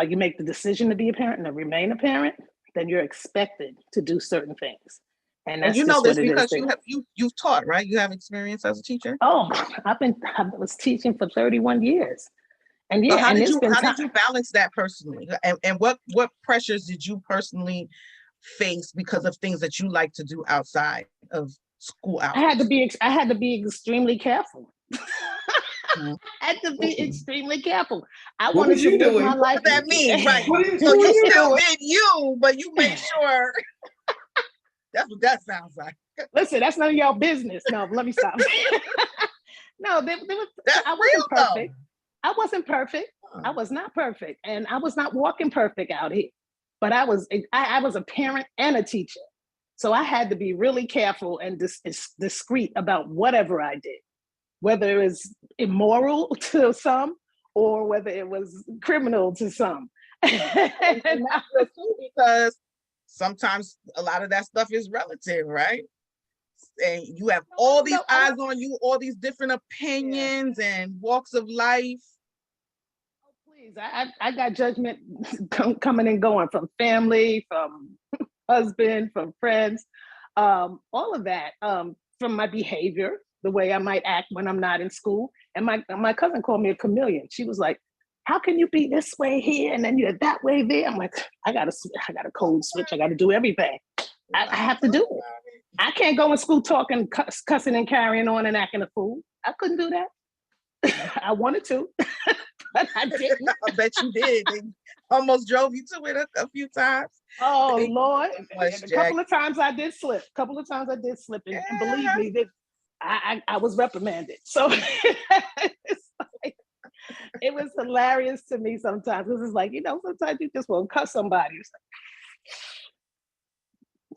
you make the decision to be a parent and to remain a parent, then you're expected to do certain things. And that's you know just this what because it is. you've taught, right? You have experience as a teacher. Oh, I was teaching for 31 years. And yeah, so how and did you balance that personally? And what pressures did you personally face because of things that you like to do outside of school hours? I had to be extremely careful. I had to be extremely careful. I wanted to live my life. What does that mean? Right. So you still did you, but you made sure. That's what that sounds like. Listen, that's none of y'all business. No, let me stop. No, I wasn't perfect. I wasn't perfect. I was not perfect. And I was not walking perfect out here. But I was a parent and a teacher. So I had to be really careful and discreet about whatever I did, whether it was immoral to some or whether it was criminal to some. And that's good too, because sometimes a lot of that stuff is relative, right? And you have all these eyes on you, all these different opinions and walks of life. Oh, please, I got judgment coming and going from family, from husband, from friends, all of that, from my behavior, the way I might act when I'm not in school. And my cousin called me a chameleon. She was like, how can you be this way here and then you're that way there? I'm like, I got a code switch. I got to do everything. I have to do it. I can't go in school talking, cussing and carrying on and acting a fool. I couldn't do that. I wanted to, but I didn't. I bet you did. They almost drove you to it a few times. Oh, Lord. A couple of times I did slip. And believe me, I was reprimanded. So it was hilarious to me sometimes. It was like, sometimes you just want to cuss somebody. It's like,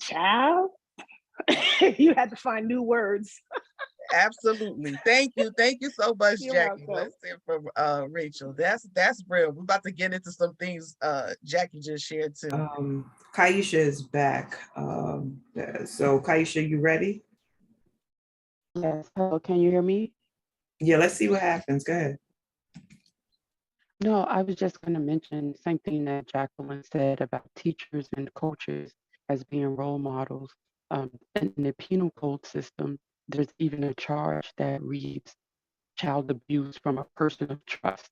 child, You had to find new words. Absolutely. Thank you. Thank you so much, You're Jackie. welcome. Let's hear from Rachel. That's real. We're about to get into some things Jackie just shared too. Kaisha is back. So Kaisha, you ready? Yes. Hello, can you hear me? Yeah, let's see what happens. Go ahead. No, I was just going to mention same thing that Jacqueline said about teachers and coaches as being role models. In the penal code system, there's even a charge that reads child abuse from a person of trust.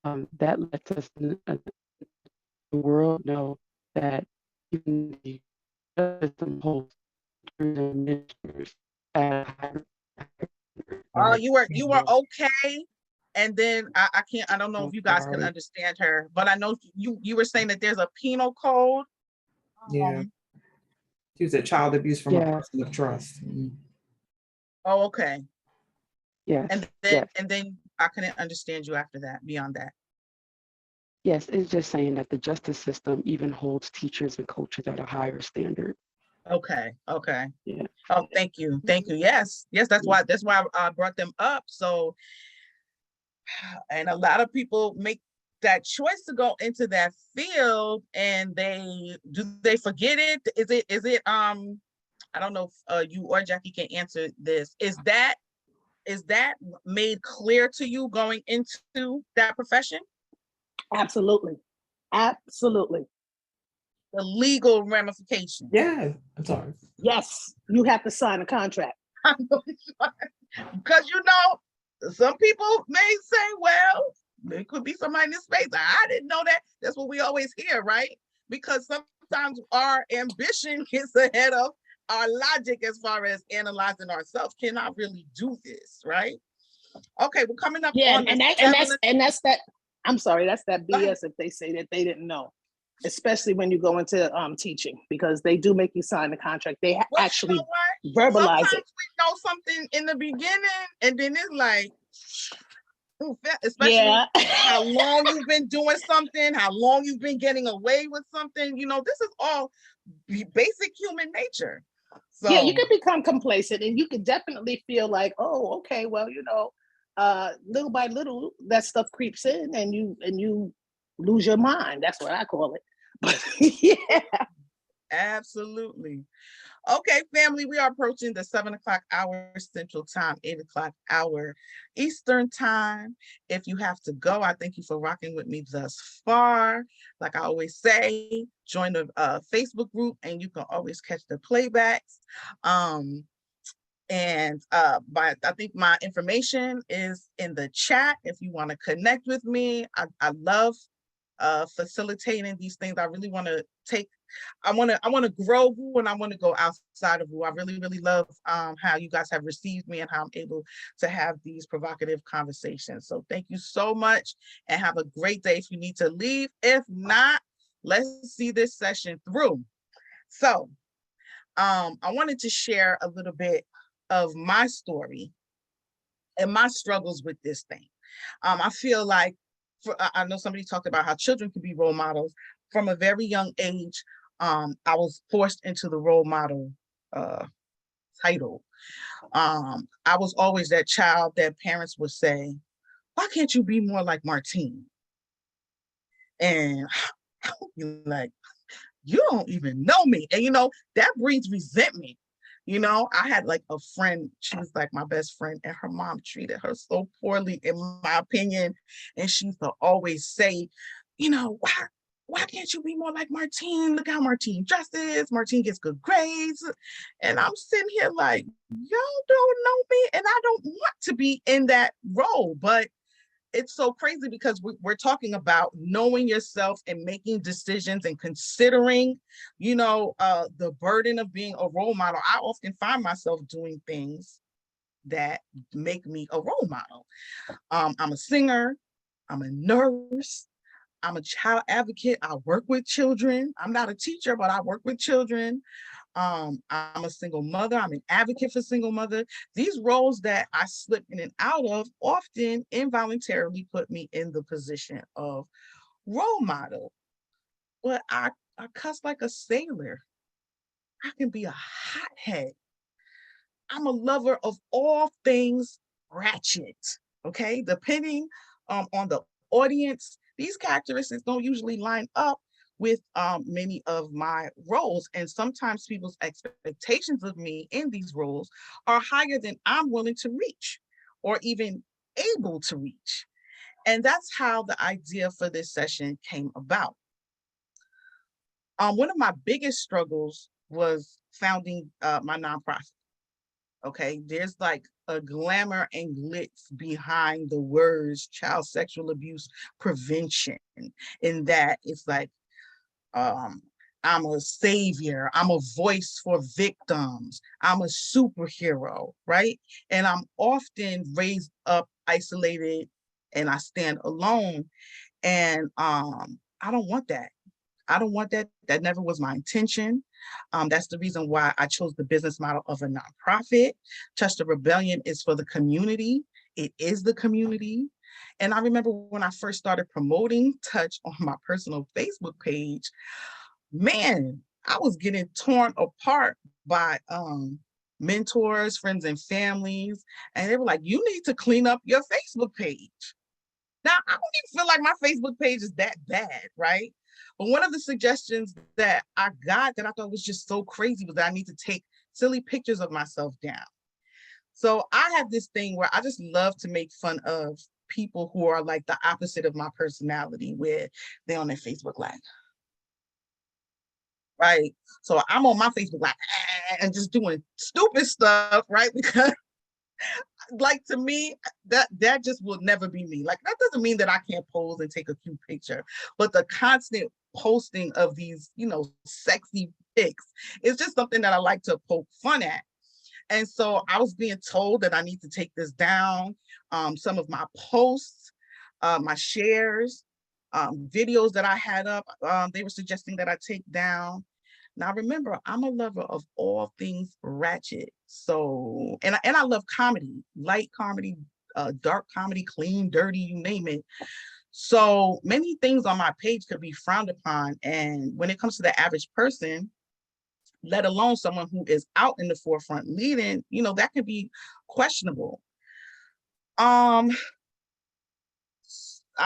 That lets us, the world know that even the justice system holds teachers and ministers at a higher You were okay. And then I can't, I don't know if you guys can Sorry. understand her, but I know you were saying that there's a penal code. Yeah. She was a child abuse from a Yeah. person of trust. Oh, okay. Yes. And then I couldn't understand you after that, beyond that. Yes, it's just saying that the justice system even holds teachers and coaches at a higher standard. Okay. Yeah. Oh, thank you. Yes, that's why I brought them up. So, and a lot of people make that choice to go into that field, and they forget it? Is it I don't know if you or Jackie can answer this. Is that made clear to you going into that profession? Absolutely. Absolutely. The legal ramifications. Yeah, I'm sorry. Yes, you have to sign a contract. Because some people may say, well, there could be somebody in this space. I didn't know that. That's what we always hear, right? Because sometimes our ambition gets ahead of our logic as far as analyzing ourselves. Can I really do this, right? Okay, we're coming up on that's that. I'm sorry, that's that BS if they say that they didn't know, especially when you go into teaching, because they do make you sign the contract. They actually verbalize Sometimes it. we know something in the beginning, and then it's like, especially how long you've been doing something, how long you've been getting away with something. This is all basic human nature. So yeah, you can become complacent, and you can definitely feel like, oh, okay, well, little by little that stuff creeps in, and you lose your mind. That's what I call it. But yeah, absolutely. Okay, family, we are approaching the 7 o'clock hour Central Time, 8 o'clock hour Eastern Time. If you have to go, I thank you for rocking with me thus far. Like I always say, join the Facebook group, and you can always catch the playbacks. I think my information is in the chat if you want to connect with me. I love facilitating these things. I really want to I want to grow Woo, and I want to go outside of Woo. I really, really love how you guys have received me and how I'm able to have these provocative conversations. So thank you so much, and have a great day. If you need to leave, if not, let's see this session through. So I wanted to share a little bit of my story and my struggles with this thing. I feel like, I know somebody talked about how children can be role models. From a very young age, I was forced into the role model title. I was always that child that parents would say, why can't you be more like Martine? And I would be like, you don't even know me. And that breeds resentment. I had like a friend, she was like my best friend, and her mom treated her so poorly, in my opinion. And she used to always say, why can't you be more like Martine? Look how Martine dresses. Martine gets good grades. And I'm sitting here like, y'all don't know me, and I don't want to be in that role. But it's so crazy because we're talking about knowing yourself and making decisions and considering, the burden of being a role model. I often find myself doing things that make me a role model. I'm a singer. I'm a nurse. I'm a child advocate. I work with children. I'm not a teacher, but I work with children. I'm a single mother. I'm an advocate for single mother. These roles that I slip in and out of often involuntarily put me in the position of role model. But I cuss like a sailor. I can be a hothead. I'm a lover of all things ratchet. Okay, depending on the audience, these characteristics don't usually line up with many of my roles. And sometimes people's expectations of me in these roles are higher than I'm willing to reach or even able to reach. And that's how the idea for this session came about. One of my biggest struggles was founding my nonprofit. Okay, there's like a glamour and glitz behind the words child sexual abuse prevention, in that it's like um I'm a savior, I'm a voice for victims, I'm a superhero, right? And I'm often raised up isolated and I stand alone. And I don't want that. I don't want that. That never was my intention. That's the reason why I chose the business model of a nonprofit. Touch the Rebellion is for the community. It is the community. And I remember when I first started promoting Touch on my personal Facebook page, man, I was getting torn apart by mentors, friends, and families. And they were like, you need to clean up your Facebook page. Now, I don't even feel like my Facebook page is that bad, right? But one of the suggestions that I got that I thought was just so crazy was that I need to take silly pictures of myself down. So I have this thing where I just love to make fun of people who are like the opposite of my personality, where they're on their Facebook Live. Right. So I'm on my Facebook Live and just doing stupid stuff, right? Because like to me, that just will never be me. Like that doesn't mean that I can't pose and take a cute picture, but the constant posting of these, sexy pics is just something that I like to poke fun at. And so I was being told that I need to take this down. Some of my posts, my shares, videos that I had up, they were suggesting that I take down. Now remember, I'm a lover of all things ratchet. So, and I love comedy, light comedy, dark comedy, clean, dirty, you name it. So many things on my page could be frowned upon. And when it comes to the average person, let alone someone who is out in the forefront leading, that can be questionable. I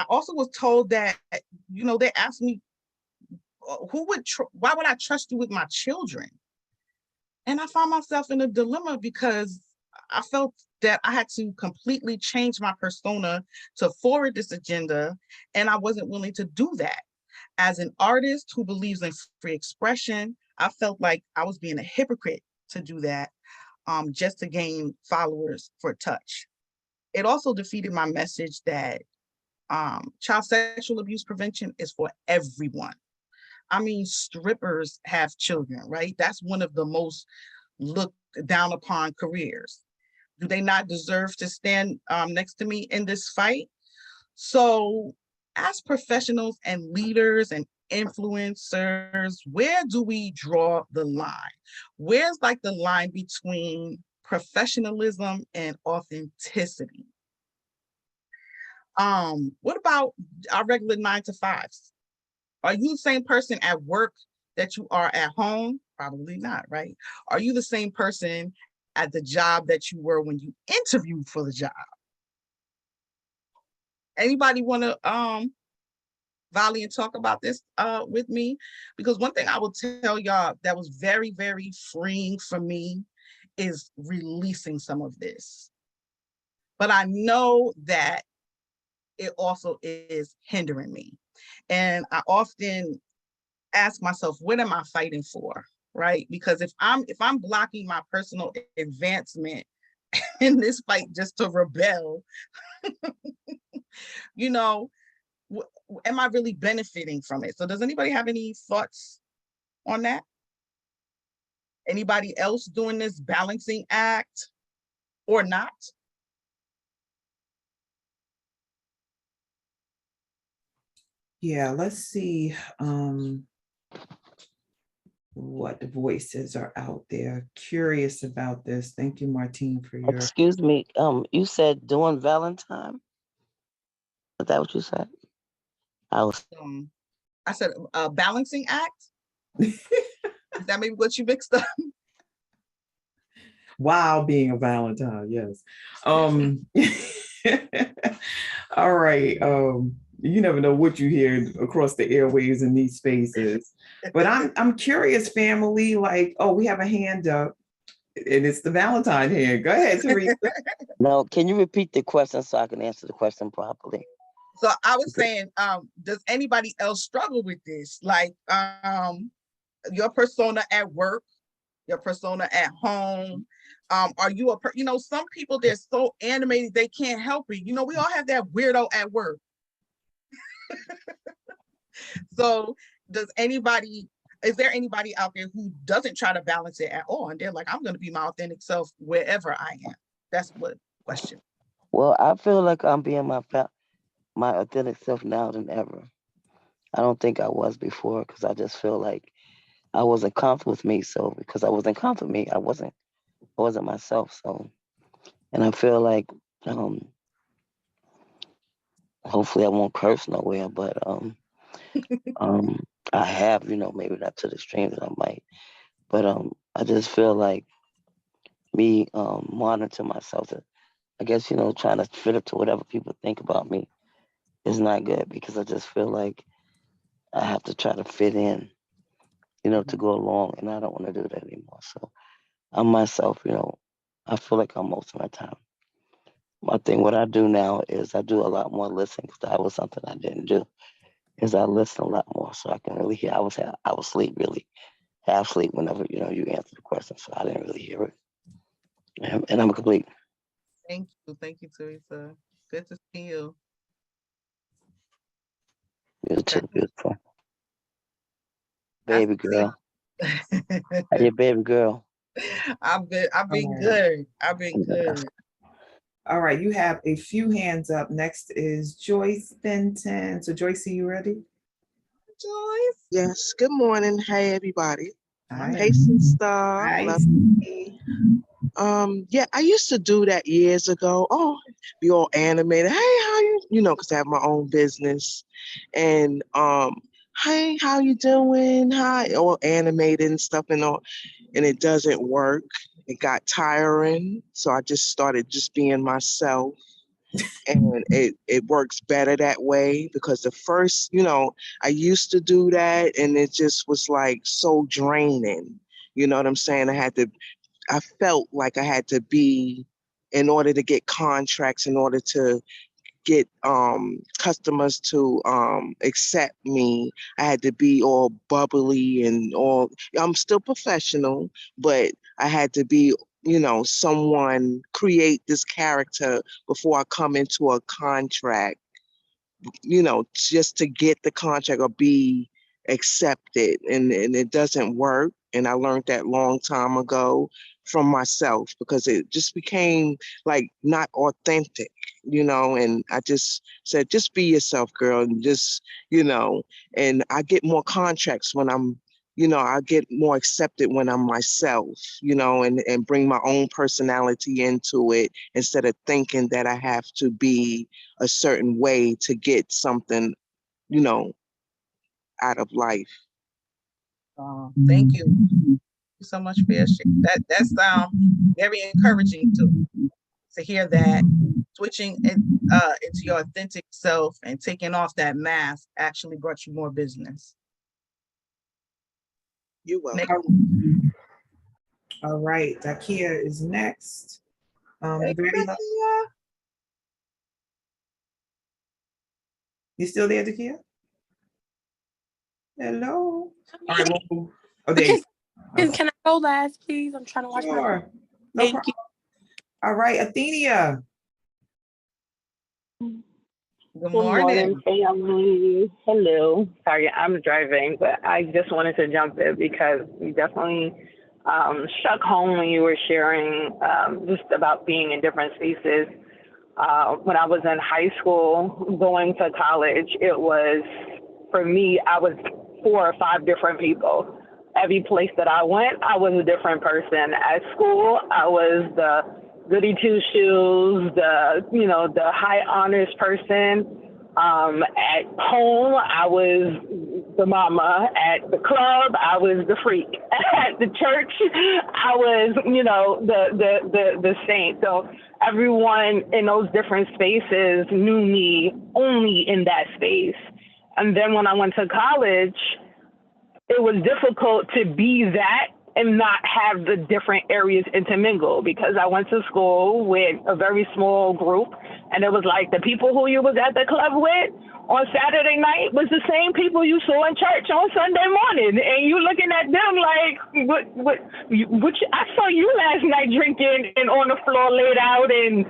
also was told that, they asked me, why would I trust you with my children? And I found myself in a dilemma because I felt that I had to completely change my persona to forward this agenda, and I wasn't willing to do that. As an artist who believes in free expression, I felt like I was being a hypocrite to do that, just to gain followers for Touch. It also defeated my message that child sexual abuse prevention is for everyone. I mean, strippers have children, right? That's one of the most looked down upon careers. Do they not deserve to stand next to me in this fight? So as professionals and leaders and influencers, where do we draw the line? Where's like the line between professionalism and authenticity? What about our regular 9-to-5s? Are you the same person at work that you are at home? Probably not, right? Are you the same person at the job that you were when you interviewed for the job? Anybody want to volley and talk about this with me? Because one thing I will tell y'all that was very, very freeing for me is releasing some of this. But I know that it also is hindering me. And I often ask myself, what am I fighting for? Right? Because if I'm blocking my personal advancement in this fight just to rebel, am I really benefiting from it? So does anybody have any thoughts on that? Anybody else doing this balancing act or not? Yeah, let's see what voices are out there. Curious about this. Thank you, Martine, for your. Excuse me. You said doing Valentine? Is that what you said? I said a balancing act. that maybe what you mixed up? While being a Valentine, yes. All right. You never know what you hear across the airwaves in these spaces. But I'm curious, family, like, oh, we have a hand up, and it's the Valentine hand. Go ahead, Teresa. No, can you repeat the question so I can answer the question properly? So I was saying, does anybody else struggle with this? Like your persona at work, your persona at home. Are you some people, they're so animated they can't help it. We all have that weirdo at work. So is there anybody out there who doesn't try to balance it at all? And they're like, I'm going to be my authentic self wherever I am. That's what question. Well, I feel like I'm being my authentic self now than ever. I don't think I was before, because I just feel like I wasn't comfortable with me. So because I wasn't comfortable with me, I wasn't myself. So, and I feel like hopefully I won't curse nowhere, but I have, maybe not to the extreme that I might, but I just feel like me monitoring myself, I guess, trying to fit up to whatever people think about me is not good, because I just feel like I have to try to fit in, to go along, and I don't want to do that anymore. So I'm myself, I feel like I'm most of my time. My thing, what I do now is I do a lot more listening, because that was something I didn't do, is I listen a lot more, so I can really hear. I was asleep, really half sleep whenever, you answer the question, so I didn't really hear it. And I'm complete. Thank you, Teresa. Good to see you. You're too beautiful. Baby girl. How your baby girl? I've been good. All right, you have a few hands up. Next is Joyce Benton. So Joyce, are you ready? Joyce. Yes. Good morning. Hey, everybody. Hi. Patience Star. Hi. Love me. Yeah, I used to do that years ago. Oh, be all animated. Hey, how you because I have my own business. And hey, how you doing? Hi, all animated and stuff and all. And it doesn't work. It got tiring. So I just started just being myself. And it works better that way, because the first, I used to do that and it just was like so draining. You know what I'm saying? I felt like I had to be, in order to get contracts, in order to get customers to accept me, I had to be all bubbly and all. I'm still professional, but I had to be, someone, create this character before I come into a contract, just to get the contract or be accepted. And it doesn't work. And I learned that long time ago from myself, because it just became like not authentic, and I just said, just be yourself, girl. And just, and I get more contracts when I'm, I get more accepted when I'm myself, and bring my own personality into it, instead of thinking that I have to be a certain way to get something, out of life. Thank you. Thank you so much for your share. That's very encouraging to hear that switching into your authentic self and taking off that mask actually brought you more business. You're welcome. All right, Dakia is next. Hey, You ready? You still there, Dakia? Hello. All right, well, Can I go last, please? I'm trying to watch my. Thank you. All right, Athenia. Good morning, family. Hello. Sorry, I'm driving, but I just wanted to jump in because you definitely struck home when you were sharing just about being in different spaces. When I was in high school, going to college, it was, for me, I was 4 or 5 different people. Every place that I went, I was a different person. At school, I was the goody two shoes, the high honors person. At home, I was the mama. At the club, I was the freak. At the church, I was, the saint. So everyone in those different spaces knew me only in that space. And then when I went to college, it was difficult to be that and not have the different areas intermingle, because I went to school with a very small group, and it was like the people who you was at the club with on Saturday night was the same people you saw in church on Sunday morning, and you looking at them like, I saw you last night drinking and on the floor laid out and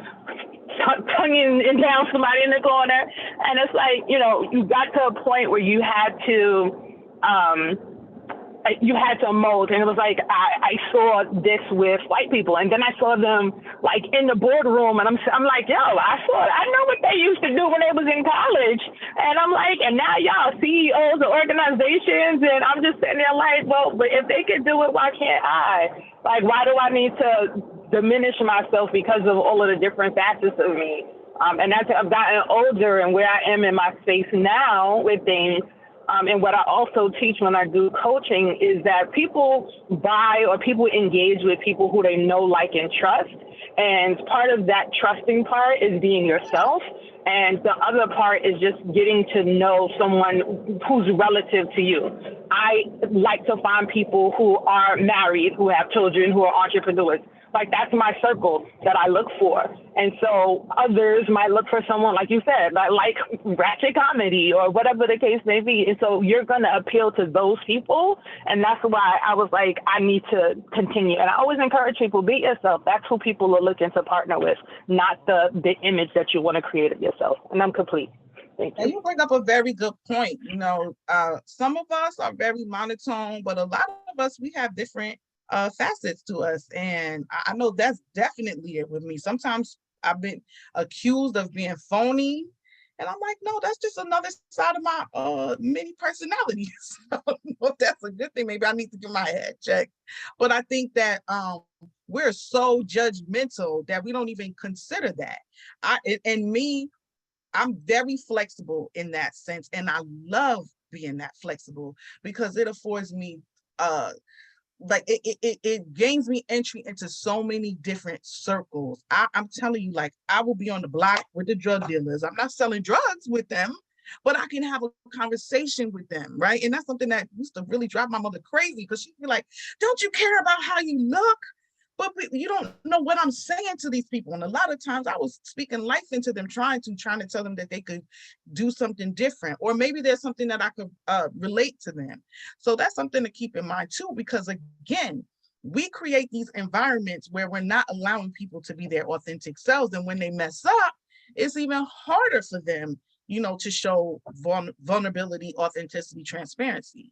tonguing and down somebody in the corner. And it's like, you got to a point where you had to mold, and it was like I saw this with white people, and then I saw them like in the boardroom, and I'm like, yo, I know what they used to do when they was in college, and I'm like, and now y'all CEOs of organizations, and I'm just sitting there like, well, but if they can do it, why can't I? Like, why do I need to diminish myself because of all of the different facets of me? And as I've gotten older and where I am in my space now with things. And what I also teach when I do coaching is that people buy or people engage with people who they know, like, and trust. And part of that trusting part is being yourself. And the other part is just getting to know someone who's relative to you. I like to find people who are married, who have children, who are entrepreneurs. Like, that's my circle that I look for. And so others might look for someone, like you said, like ratchet comedy or whatever the case may be. And so you're going to appeal to those people. And that's why I was like, I need to continue. And I always encourage people, be yourself. That's who people are looking to partner with, not the image that you want to create of yourself. And I'm complete. Thank you. And you bring up a very good point. Some of us are very monotone, but a lot of us, we have different facets to us. And I know that's definitely it with me. Sometimes I've been accused of being phony, and I'm like, no, that's just another side of my many personalities. I don't know if that's a good thing. Maybe I need to get my head checked. But I think that we're so judgmental that we don't even consider that. I'm very flexible in that sense, and I love being that flexible because it affords me it gains me entry into so many different circles. I'm telling you, like, I will be on the block with the drug dealers. I'm not selling drugs with them, but I can have a conversation with them, right? And that's something that used to really drive my mother crazy, because she'd be like, don't you care about how you look? But you don't know what I'm saying to these people. And a lot of times I was speaking life into them, trying to tell them that they could do something different, or maybe there's something that I could relate to them. So that's something to keep in mind too, because again, we create these environments where we're not allowing people to be their authentic selves. And when they mess up, it's even harder for them, to show vulnerability, authenticity, transparency.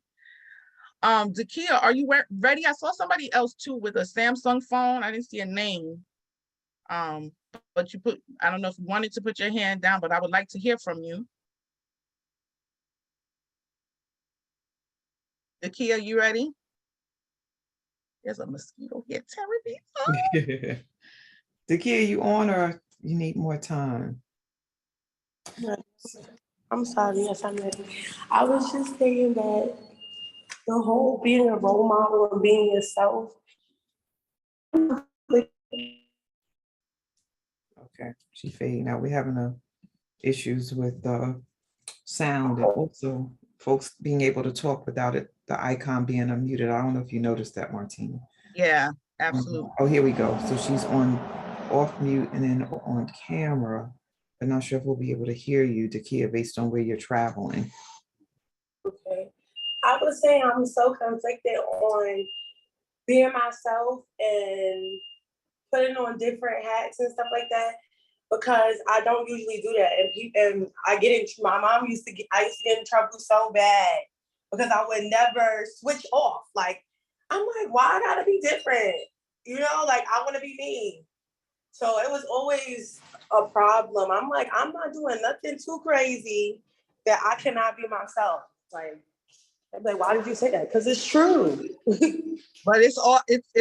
Dakia, are you ready? I saw somebody else too with a Samsung phone. I didn't see a name. But I don't know if you wanted to put your hand down, but I would like to hear from you. Dakia, you ready? There's a mosquito here tearing me up. Dakia, you on, or you need more time? I'm sorry, yes, I'm ready. I was just saying that the whole being a role model and being yourself. Okay, she fading out. We're having issues with sound, and also folks being able to talk without the icon being unmuted. I don't know if you noticed that, Martine. Yeah, absolutely. Oh, here we go. So she's off mute and then on camera. I'm not sure if we'll be able to hear you, Dakia, based on where you're traveling. Okay. I was saying I'm so conflicted on being myself and putting on different hats and stuff like that, because I don't usually do that. And I my mom used to get in trouble so bad because I would never switch off. Like, I'm like, why I gotta be different? Like, I want to be me. So it was always a problem. I'm like, I'm not doing nothing too crazy that I cannot be myself. Like, I'm like, why did you say that? Because it's true. But it's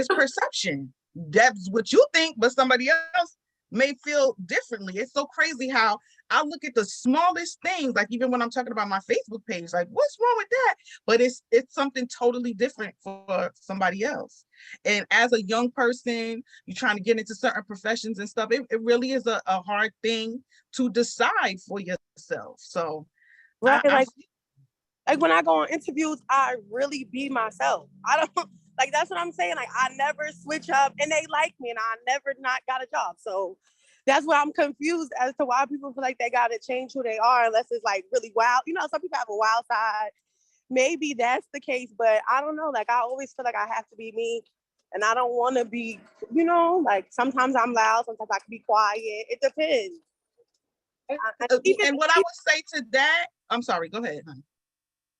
perception. That's what you think, but somebody else may feel differently. It's so crazy how I'll look at the smallest things, like even when I'm talking about my Facebook page, like what's wrong with that? But it's something totally different for somebody else. And as a young person, you're trying to get into certain professions and stuff, it really is a hard thing to decide for yourself. So Right, like when I go on interviews, I really be myself. I don't like that's what I'm saying. Like I never switch up, and they like me, and I never not got a job. So that's why I'm confused as to why people feel like they gotta change who they are unless it's like really wild. You know, some people have a wild side. Maybe that's the case, but I don't know. Like I always feel like I have to be me, and I don't want to be. You know, like sometimes I'm loud, sometimes I can be quiet. It depends. And what I would say to that, I'm sorry, go ahead, honey.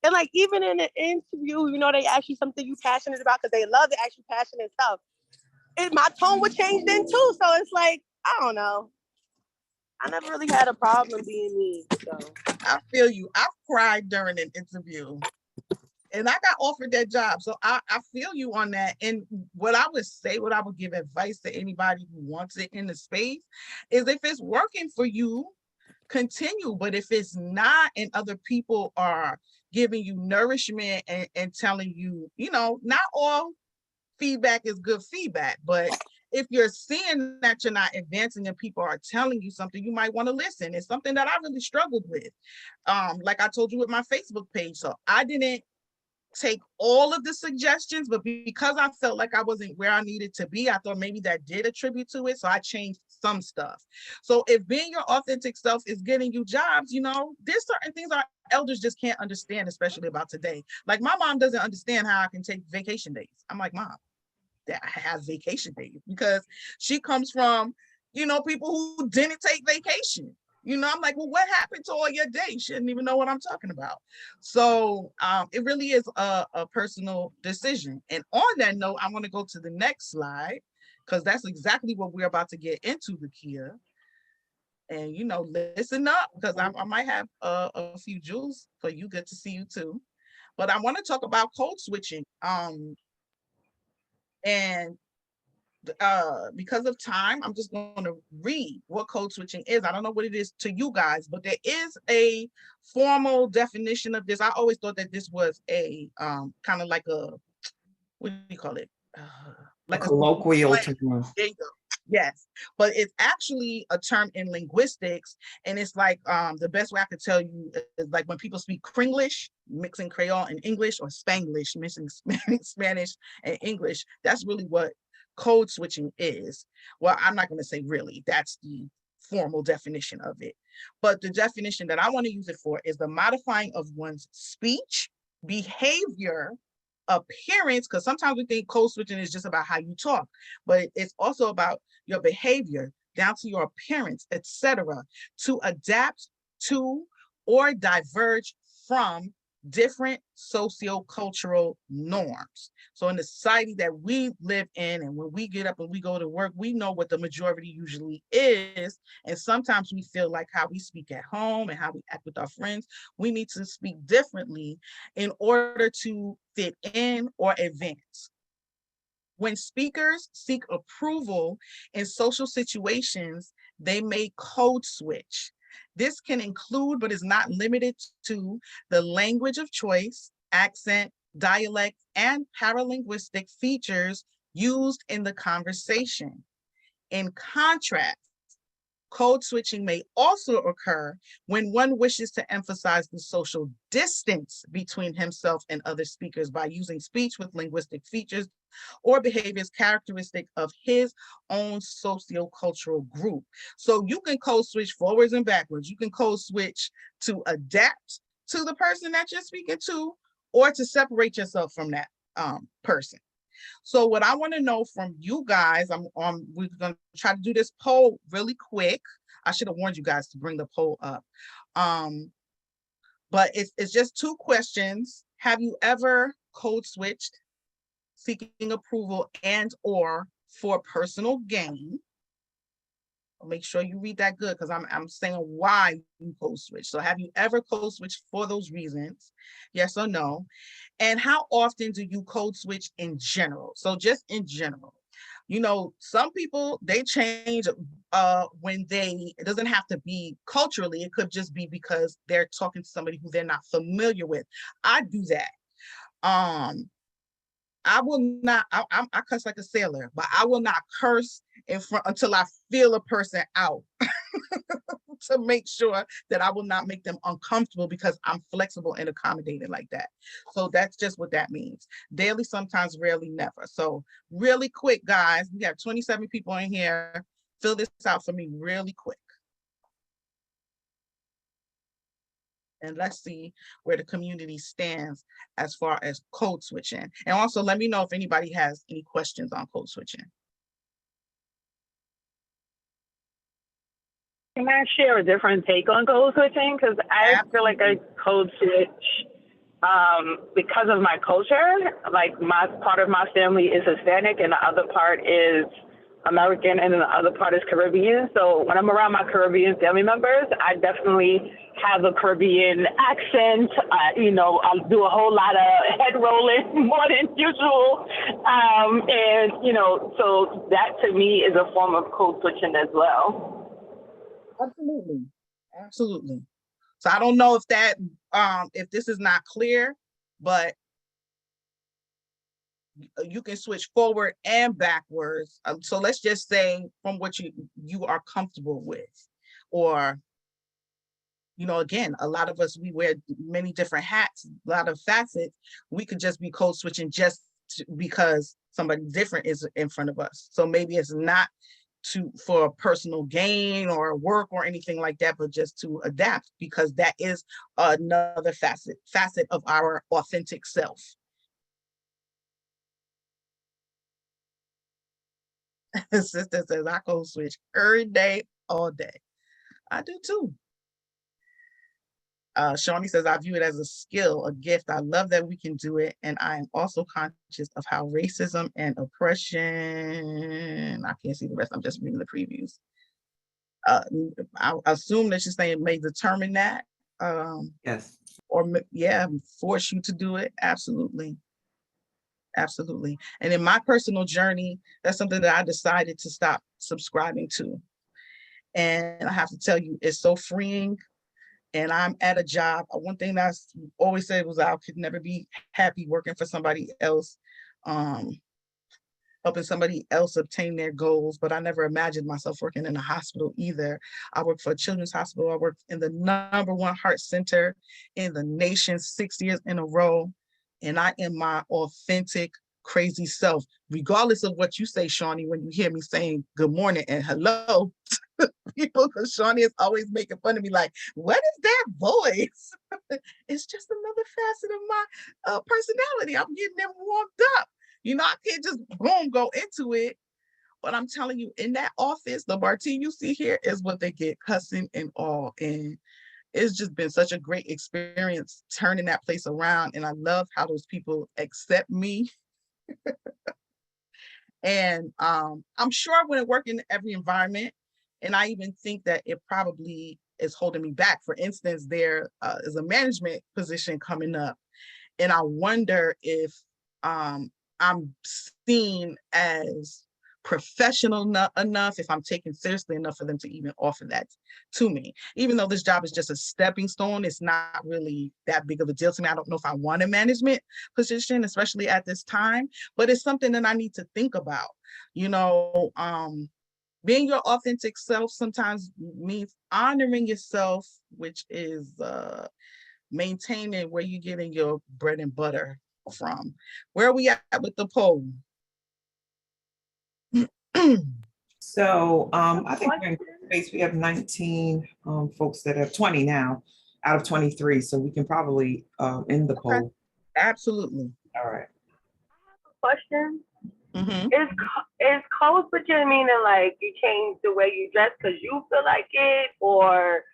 And like even in an interview, you know, they ask you something you passionate about because they love to ask you passionate stuff. And my tone would change then too. So it's like, I don't know. I never really had a problem being me. So I feel you. I've cried during an interview and I got offered that job. So I feel you on that. And what I would say, what I would give advice to anybody who wants it in the space is if it's working for you, continue. But if it's not and other people are giving you nourishment and telling you, you know, not all feedback is good feedback, but if you're seeing that you're not advancing and people are telling you something, you might want to listen. It's something that I really struggled with. Like I told you with my Facebook page. So I didn't take all of the suggestions, but because I felt like I wasn't where I needed to be, I thought maybe that did attribute to it. So I changed some stuff. So if being your authentic self is getting you jobs, you know, there's certain things our elders just can't understand, especially about today. Like my mom doesn't understand how I can take vacation days. I'm like, Mom, that I have vacation days because she comes from, you know, people who didn't take vacation. You know, I'm like, well, what happened to all your days? She didn't even know what I'm talking about. So it really is a personal decision. And on that note, I want to go to the next slide because that's exactly what we're about to get into, Lakia. And, you know, listen up because I might have a few jewels for you. Good to see you too. But I want to talk about code switching. And because of time, I'm just going to read what code switching is. I don't know what it is to you guys, but there is a formal definition of this. I always thought that this was a kind of like a, what do you call it? Like a colloquial term. There you go. Yes, but it's actually a term in linguistics, and it's like the best way I could tell you is like when people speak Kringlish, mixing Creole and English, or Spanglish, mixing Spanish and English. That's really what code switching is. Well, I'm not going to say really, that's the formal definition of it. But the definition that I want to use it for is the modifying of one's speech, behavior, appearance, because sometimes we think code switching is just about how you talk, but it's also about your behavior down to your appearance, etc., to adapt to or diverge from different socio-cultural norms. So in the society that we live in, and when we get up and we go to work, we know what the majority usually is. And sometimes we feel like how we speak at home and how we act with our friends, we need to speak differently in order to fit in or advance. When speakers seek approval in social situations, they may code switch. This can include, but is not limited to, the language of choice, accent, dialect, and paralinguistic features used in the conversation. In contrast, code switching may also occur when one wishes to emphasize the social distance between himself and other speakers by using speech with linguistic features or behaviors characteristic of his own socio-cultural group. So you can code switch forwards and backwards. You can code switch to adapt to the person that you're speaking to, or to separate yourself from that person. So what I want to know from you guys, we're going to try to do this poll really quick. I should have warned you guys to bring the poll up. But it's just 2 questions. Have you ever code switched seeking approval and or for personal gain? Make sure you read that good because I'm saying why you code switch. So have you ever code switched for those reasons? Yes or no? And how often do you code switch in general? So just in general. You know, some people, they change when it doesn't have to be culturally, it could just be because they're talking to somebody who they're not familiar with. I do that. I will not, I cuss like a sailor, but I will not curse in front until I feel a person out to make sure that I will not make them uncomfortable, because I'm flexible and accommodating like that. So that's just what that means. Daily, sometimes, rarely, never. So really quick, guys, we have 27 people in here. Fill this out for me really quick. And let's see where the community stands as far as code switching. And also let me know if anybody has any questions on code switching. Can I share a different take on code switching? Because I feel like I code switch because of my culture. Like, my part of my family is Hispanic and the other part is American, and then the other part is Caribbean. So when I'm around my Caribbean family members, I definitely have a Caribbean accent. You know, I'll do a whole lot of head rolling more than usual. And, you know, so that to me is a form of code switching as well. Absolutely. Absolutely. So I don't know if that, if this is not clear, but you can switch forward and backwards. So let's just say from what you are comfortable with, or, you know, again, a lot of us, we wear many different hats, a lot of facets. We could just be code switching just because somebody different is in front of us. So maybe it's not for personal gain or work or anything like that, but just to adapt, because that is another facet of our authentic self. Sister says, I code switch every day, all day. I do too. Shawnee says, I view it as a skill, a gift. I love that we can do it. And I am also conscious of how racism and oppression, I can't see the rest, I'm just reading the previews. I assume that you're saying may determine that. Yes. Or yeah, force you to do it. Absolutely. Absolutely. And in my personal journey, that's something that I decided to stop subscribing to. And I have to tell you, it's so freeing. And I'm at a job. One thing that I always said was I could never be happy working for somebody else, helping somebody else obtain their goals. But I never imagined myself working in a hospital either. I worked for a children's hospital. I worked in the #1 heart center in the nation 6 years in a row. And I am my authentic, crazy self, regardless of what you say, Shawnee, when you hear me saying good morning and hello. People, because Shawnee is always making fun of me, like, what is that voice? It's just another facet of my personality. I'm getting them warmed up. You know, I can't just boom, go into it. But I'm telling you, in that office, the Martine you see here is what they get, cussing and all. And it's just been such a great experience turning that place around. And I love how those people accept me. And I'm sure when I work in every environment, and I even think that it probably is holding me back. For instance, there is a management position coming up. And I wonder if I'm seen as professional enough, if I'm taken seriously enough for them to even offer that to me. Even though this job is just a stepping stone, it's not really that big of a deal to me. I don't know if I want a management position, especially at this time, but it's something that I need to think about. You know, being your authentic self sometimes means honoring yourself, which is maintaining where you're getting your bread and butter from. Where are we at with the poll? So I think we're in good space. We have 19 folks that have 20 now out of 23. So we can probably end the poll. Absolutely. All right. Question. Mm-hmm. Is code switching meaning like you change the way you dress because you feel like it, or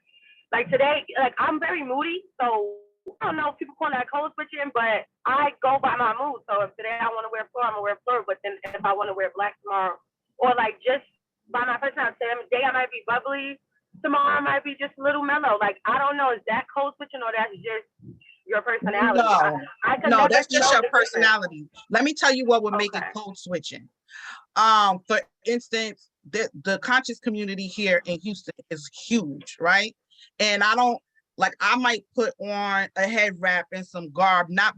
like today, like I'm very moody, so I don't know if people call that code switching, but I go by my mood. So if today I want to wear floor, I'm gonna wear floor, but then if I want to wear black tomorrow, or like just by my personality, today I might be bubbly, tomorrow I might be just a little mellow. Like I don't know, is that code switching or that's just your personality. No, I could no, never that's just tell your the difference. personality. Let me tell you what would make it Okay. code switching. For instance, the conscious community here in Houston is huge, right? And I don't like, I might put on a head wrap and some garb, not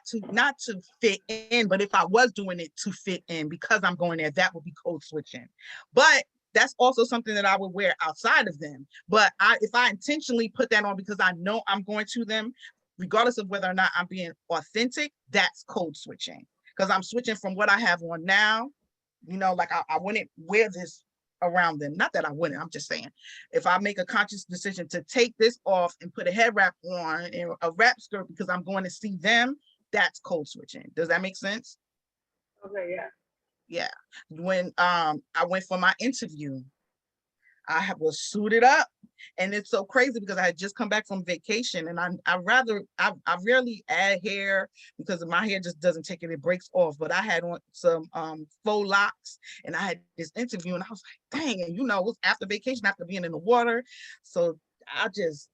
to fit in, but if I was doing it to fit in because I'm going there, that would be code switching. But that's also something that I would wear outside of them. But if I intentionally put that on because I know I'm going to them, regardless of whether or not I'm being authentic, that's code switching. Because I'm switching from what I have on now. Like I wouldn't wear this around them. Not that I wouldn't, I'm just saying, if I make a conscious decision to take this off and put a head wrap on and a wrap skirt because I'm going to see them, that's code switching. Does that make sense? Okay, yeah. Yeah. When I went for my interview, I was suited up, and it's so crazy because I had just come back from vacation, and I rarely add hair because my hair just doesn't take it; it breaks off. But I had on some faux locks, and I had this interview, and I was like, dang, and it was after vacation, after being in the water, so I just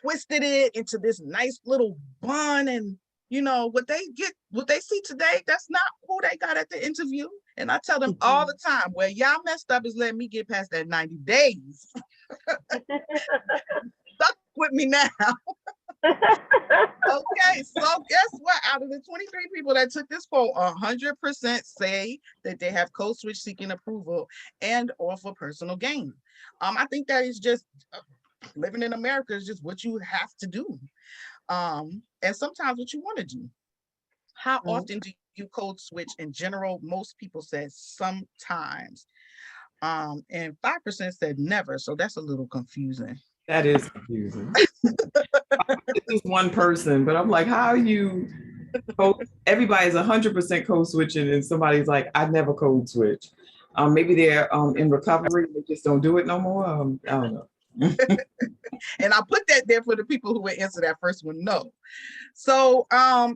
twisted it into this nice little bun, and what they see today, that's not who they got at the interview. And I tell them all the time, where y'all messed up is letting me get past that 90 days. Stuck with me now. Okay, so guess what? Out of the 23 people that took this poll, 100% say that they have code switch seeking approval and or for personal gain. I think that is just living in America is just what you have to do. And sometimes what you want to do. How often do you code switch? In general, most people said sometimes. And 5% said never. So that's a little confusing. That is confusing. It's just one person, but I'm like, how are you? Everybody's 100% code switching, and somebody's like, I never code switch. Maybe they're in recovery, they just don't do it no more. I don't know. And I put that there for the people who would answer that first one, no. So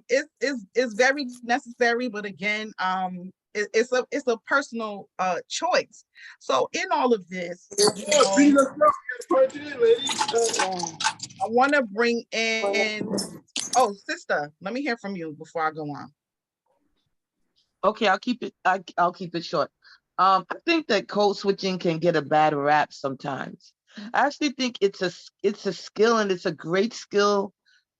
it's very necessary, but again, it's a personal choice. So in all of this, I want to bring in, sister, let me hear from you before I go on. Okay, I'll keep it short. I think that code switching can get a bad rap sometimes. I actually think it's a skill, and it's a great skill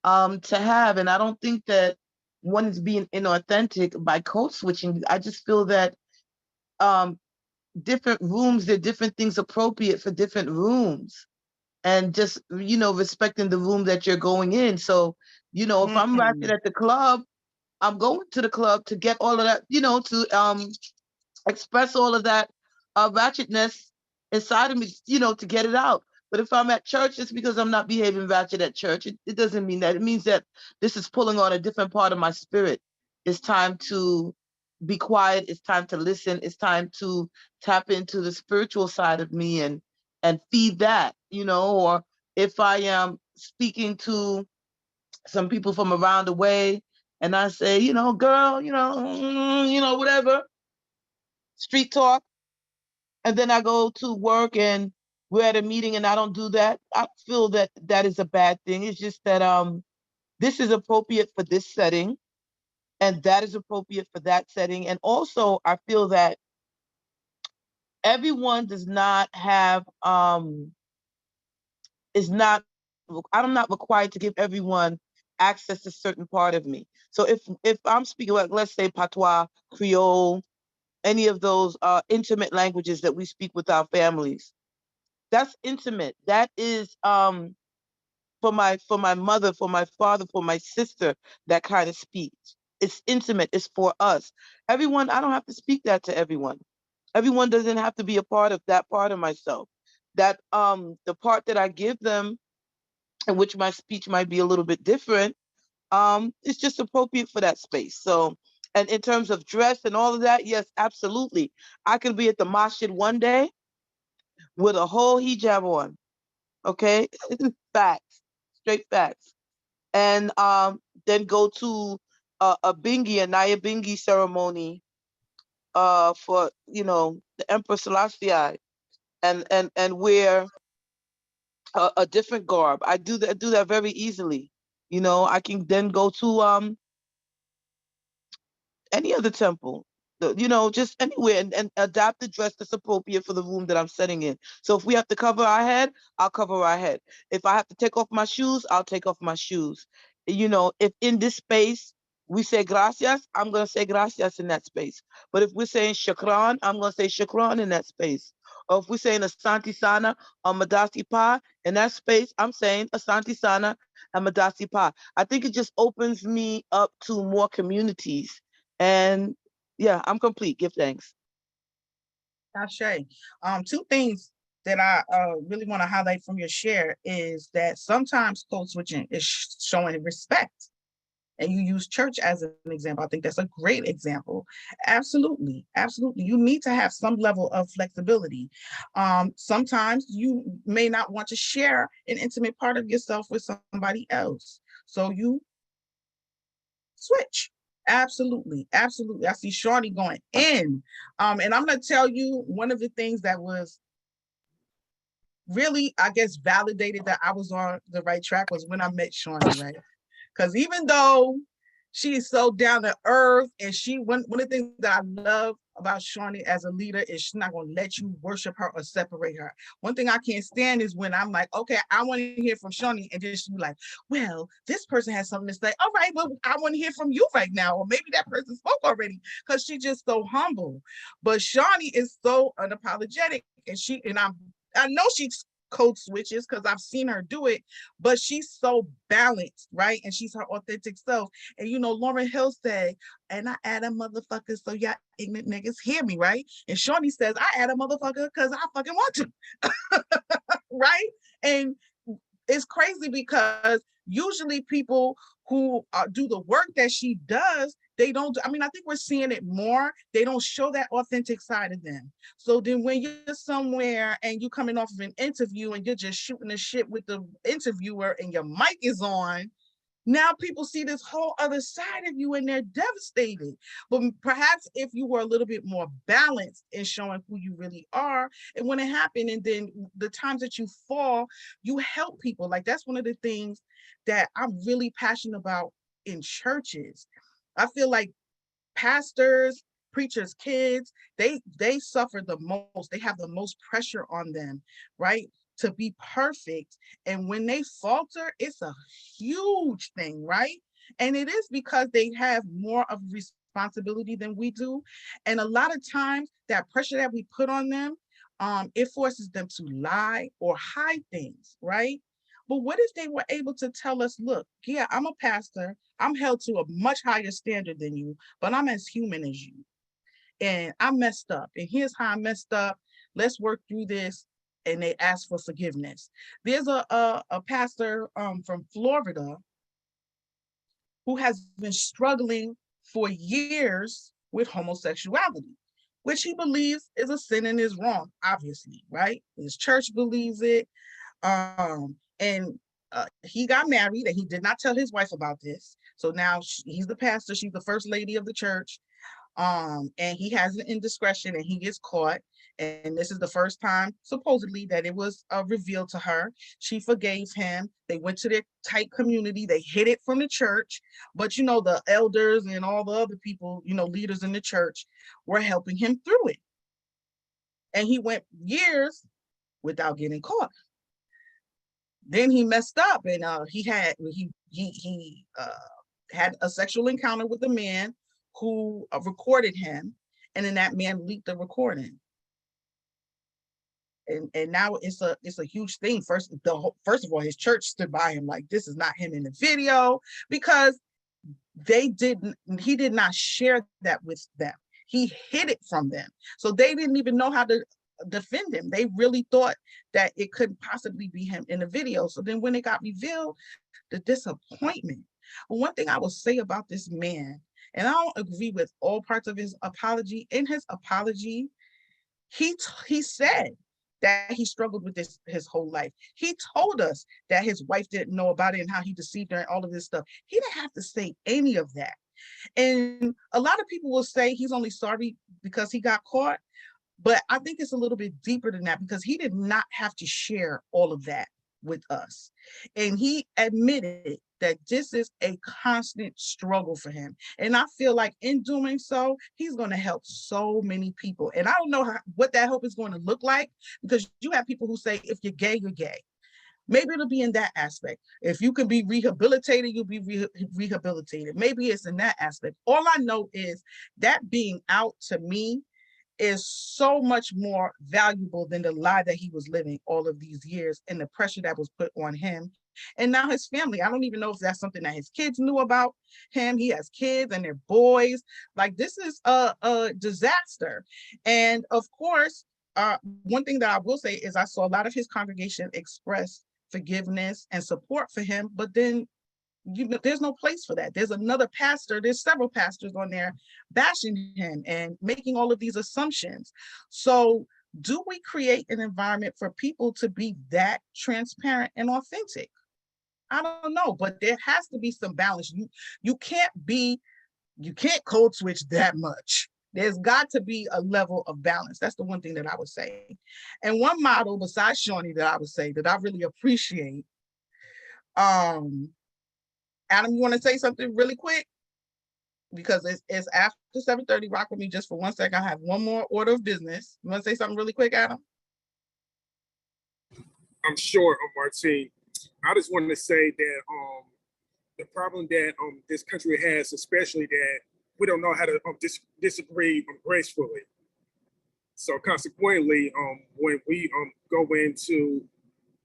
to have. And I don't think that one is being inauthentic by code switching. I just feel that different rooms, there are different things appropriate for different rooms, and just respecting the room that you're going in. So if I'm rapping at the club, I'm going to the club to get all of that, to express all of that ratchetness inside of me, to get it out. But if I'm at church, it's because I'm not behaving ratchet at church. It doesn't mean that. It means that this is pulling on a different part of my spirit. It's time to be quiet. It's time to listen. It's time to tap into the spiritual side of me and feed that, or if I am speaking to some people from around the way, and I say, girl, whatever, street talk, and then I go to work and we're at a meeting and I don't do that, I feel that that is a bad thing. It's just that this is appropriate for this setting, and that is appropriate for that setting. And also, I feel that everyone does not have I'm not required to give everyone access to a certain part of me. So if I'm speaking, like, let's say patois, Creole, any of those intimate languages that we speak with our families, that's intimate. That is for my mother, for my father, for my sister, that kind of speech. It's intimate. It's for us. Everyone, I don't have to speak that to everyone. Everyone doesn't have to be a part of that part of myself. That the part that I give them, in which my speech might be a little bit different, it's just appropriate for that space. So, and in terms of dress and all of that, yes, absolutely. I can be at the masjid one day with a whole hijab on, okay? Facts, straight facts. And then go to a bingi, a Naya bingi ceremony for, the Emperor Selassie, and wear a different garb. I do that very easily. You know, I can then go to any other temple, you know, just anywhere, and adapt the dress that's appropriate for the room that I'm setting in. So if we have to cover our head, I'll cover our head. If I have to take off my shoes, I'll take off my shoes. You know, if in this space we say gracias, I'm going to say gracias in that space. But if we're saying shukran, I'm going to say shukran in that space. Or if we're saying asante sana or madasi pa, in that space, I'm saying asante sana and madasi pa. I think it just opens me up to more communities. And yeah, I'm complete. Give thanks. Ashe. Two things that I really want to highlight from your share is that sometimes code switching is showing respect. And you use church as an example. I think that's a great example. Absolutely, absolutely. You need to have some level of flexibility. Sometimes you may not want to share an intimate part of yourself with somebody else. So you switch. Absolutely, absolutely. I see Shawnee going in. And I'm gonna tell you one of the things that was really, I guess, validated that I was on the right track was when I met Shawnee, right? Because even though she is so down to earth, and one of the things that I love about Shawnee as a leader is she's not going to let you worship her or separate her. One thing I can't stand is when I'm like, okay, I want to hear from Shawnee, and then she's like, well, this person has something to say. All right, well, I want to hear from you right now, or maybe that person spoke already, because she's just so humble. But Shawnee is so unapologetic, and I know she's code switches because I've seen her do it, but she's so balanced, right? And she's her authentic self. And you know, Lauryn Hill said, and I add a motherfucker so y'all ignorant niggas hear me, right? And Shawnee says, I add a motherfucker because I fucking want to, right? And it's crazy because usually people who do the work that she does, they don't, I mean, I think we're seeing it more. They don't show that authentic side of them. So then when you're somewhere and you're coming off of an interview and you're just shooting the shit with the interviewer and your mic is on, now people see this whole other side of you and they're devastated. But perhaps if you were a little bit more balanced in showing who you really are, and when it happened, and then the times that you fall, you help people. Like that's one of the things that I'm really passionate about in churches. I feel like pastors, preachers' kids, they suffer the most. They have the most pressure on them, right? To be perfect. And when they falter, it's a huge thing, right? And it is because they have more of responsibility than we do. And a lot of times that pressure that we put on them, it forces them to lie or hide things, right? But what if they were able to tell us, look, yeah, I'm a pastor. I'm held to a much higher standard than you, but I'm as human as you. And I messed up. And here's how I messed up. Let's work through this. And they ask for forgiveness. There's a pastor from Florida who has been struggling for years with homosexuality, which he believes is a sin and is wrong, obviously, right? His church believes it. And he got married and he did not tell his wife about this. So now he's the pastor, she's the first lady of the church. And he has an indiscretion and he gets caught. And this is the first time, supposedly, that it was revealed to her. She forgave him. They went to their tight community. They hid it from the church. But, you know, the elders and all the other people, you know, leaders in the church were helping him through it. And he went years without getting caught. Then he messed up and he had a sexual encounter with a man who recorded him, and then that man leaked the recording. And now it's a huge thing. First of all, his church stood by him like, this is not him in the video, because he did not share that with them. He hid it from them. So they didn't even know how to defend him. They really thought that it couldn't possibly be him in the video. So then when it got revealed, the disappointment. But one thing I will say about this man, and I don't agree with all parts of his apology. In his apology, he said that he struggled with this his whole life. He told us that his wife didn't know about it and how he deceived her and all of this stuff. He didn't have to say any of that. And a lot of people will say he's only sorry because he got caught. But I think it's a little bit deeper than that, because he did not have to share all of that with us. And he admitted that this is a constant struggle for him. And I feel like in doing so, he's going to help so many people. And I don't know what that help is going to look like, because you have people who say, if you're gay, you're gay. Maybe it'll be in that aspect. If you can be rehabilitated, you'll be rehabilitated. Maybe it's in that aspect. All I know is that being out, to me, is so much more valuable than the lie that he was living all of these years and the pressure that was put on him. And now his family, I don't even know if that's something that his kids knew about him. He has kids and they're boys. Like, this is a disaster. And of course, one thing that I will say is I saw a lot of his congregation express forgiveness and support for him, but then there's no place for that. There's several pastors on there bashing him and making all of these assumptions. So do we create an environment for people to be that transparent and authentic? I don't know, but there has to be some balance. You can't code switch that much. There's got to be a level of balance. That's the one thing that I would say. And one model besides Shawnee that I would say that I really appreciate, Adam, you want to say something really quick? Because it's after 7:30. Rock with me just for 1 second. I have one more order of business. You want to say something really quick, Adam? I'm sure, Martine. I just wanted to say that the problem that this country has, especially that we don't know how to disagree gracefully. So consequently, when we go into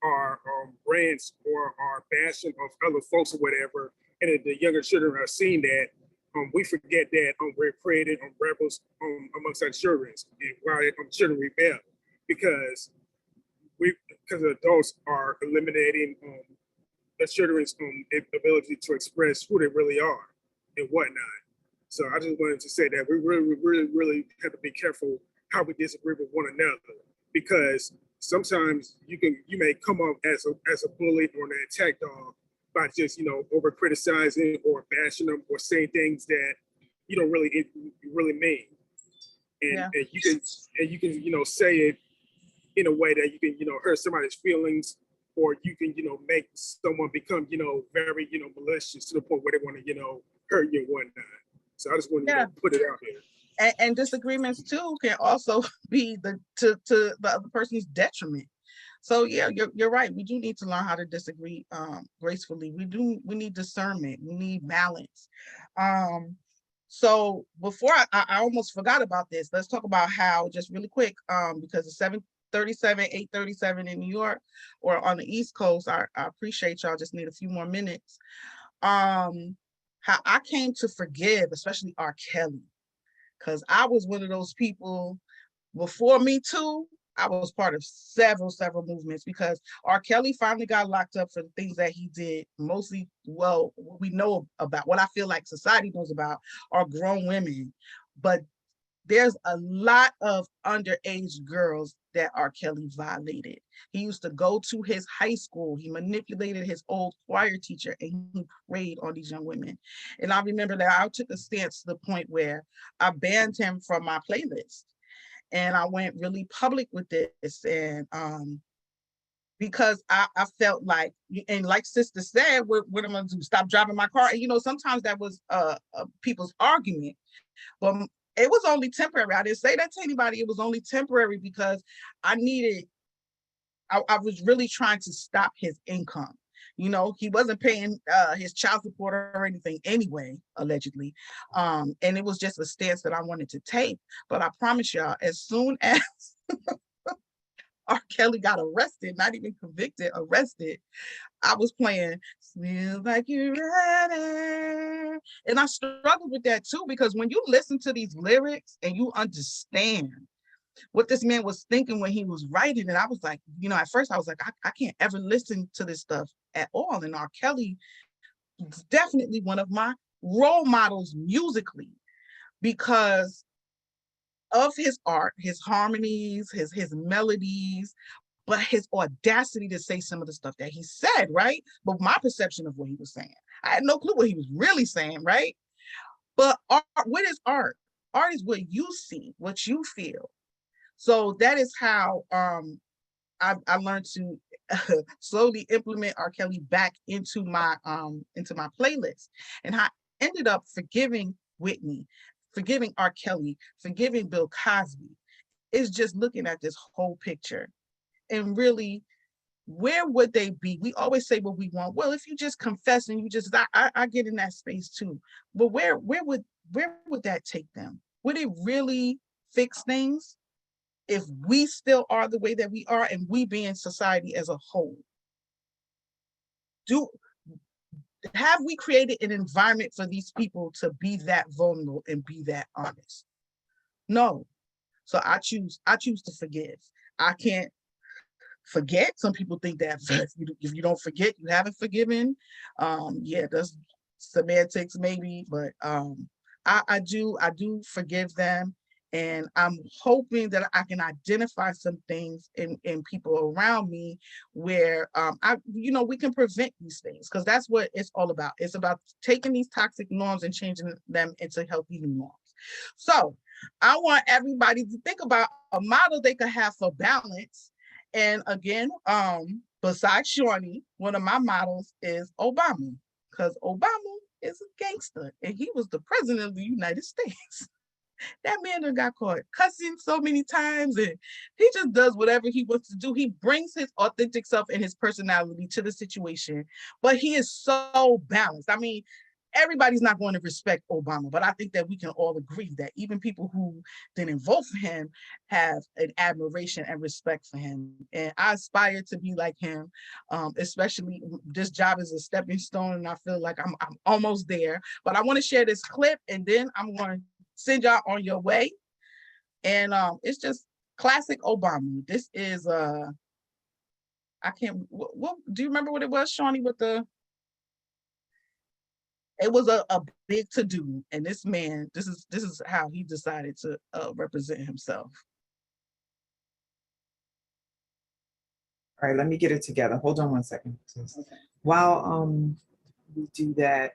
our rants or our bashing of other folks or whatever, and the younger children are seeing that, we forget that we're created rebels amongst our children, and while children rebel, because adults are eliminating the children's ability to express who they really are and whatnot. So I just wanted to say that we really have to be careful how we disagree with one another, because sometimes you may come off as a bully or an attack dog by just over criticizing or bashing them or saying things that you don't really mean, and you can say it in a way that you can hurt somebody's feelings, or you can make someone become very malicious to the point where they want to hurt you and whatnot. So I just want to put it out there. And disagreements too can also be to the other person's detriment. So yeah, you're right. We do need to learn how to disagree gracefully. We need discernment. We need balance. So before I almost forgot about this, let's talk about how, just really quick, because it's 7:37, 8:37 in New York or on the East Coast. I appreciate y'all. Just need a few more minutes. How I came to forgive, especially R. Kelly, because I was one of those people before Me Too. I was part of several movements, because R. Kelly finally got locked up for the things that he did. Mostly, well, what we know about, what I feel like society knows about, are grown women. But there's a lot of underage girls that R. Kelly violated. He used to go to his high school. He manipulated his old choir teacher and he preyed on these young women. And I remember that I took a stance to the point where I banned him from my playlist. And I went really public with this. And because I felt like, and like Sister said, what am I gonna do? Stop driving my car? And sometimes that was people's argument. But it was only temporary. I didn't say that to anybody. It was only temporary because I was really trying to stop his income. He wasn't paying his child support or anything anyway, allegedly. And it was just a stance that I wanted to take. But I promise y'all, as soon as R. Kelly got arrested, not even convicted, arrested, I was playing "Smells Like You're Ready." And I struggled with that too, because when you listen to these lyrics and you understand what this man was thinking when he was writing it, I was like, at first I was like, I can't ever listen to this stuff at all. And R. Kelly is definitely one of my role models musically, because of his art, his harmonies, his melodies, but his audacity to say some of the stuff that he said, right? But my perception of what he was saying, I had no clue what he was really saying, right? But art, what is art? Art is what you see, what you feel. So that is how I learned to slowly implement R. Kelly back into my playlist. And I ended up forgiving Whitney, forgiving R. Kelly, forgiving Bill Cosby. Is just looking at this whole picture and really, where would they be? We always say what we want. Well, if you just confess and you just, I get in that space too. But where would that take them? Would it really fix things if we still are the way that we are and we be in society as a whole? Have we created an environment for these people to be that vulnerable and be that honest? No. So I choose to forgive. I can't forget. Some people think that if you don't forget, you haven't forgiven. Yeah, that's semantics maybe, but I do forgive them, and I'm hoping that I can identify some things in people around me where we can prevent these things, because that's what it's all about. It's about taking these toxic norms and changing them into healthy new norms. So I want everybody to think about a model they could have for balance. And again, besides Shawnee, one of my models is Obama, because Obama is a gangster and he was the president of the United States. That man done got caught cussing so many times, and he just does whatever he wants to do. He brings his authentic self and his personality to the situation, but he is so balanced. I mean, everybody's not going to respect Obama, but I think that we can all agree that even people who didn't vote for him have an admiration and respect for him. And I aspire to be like him, especially this job is a stepping stone, and I feel like I'm almost there. But I want to share this clip, and then I'm going to send y'all on your way. And it's just classic Obama. This is I can't. What do you remember what it was, Shawnee? With the It was a big to do, and this man, this is how he decided to represent himself. All right, let me get it together. Hold on one second. While we do that,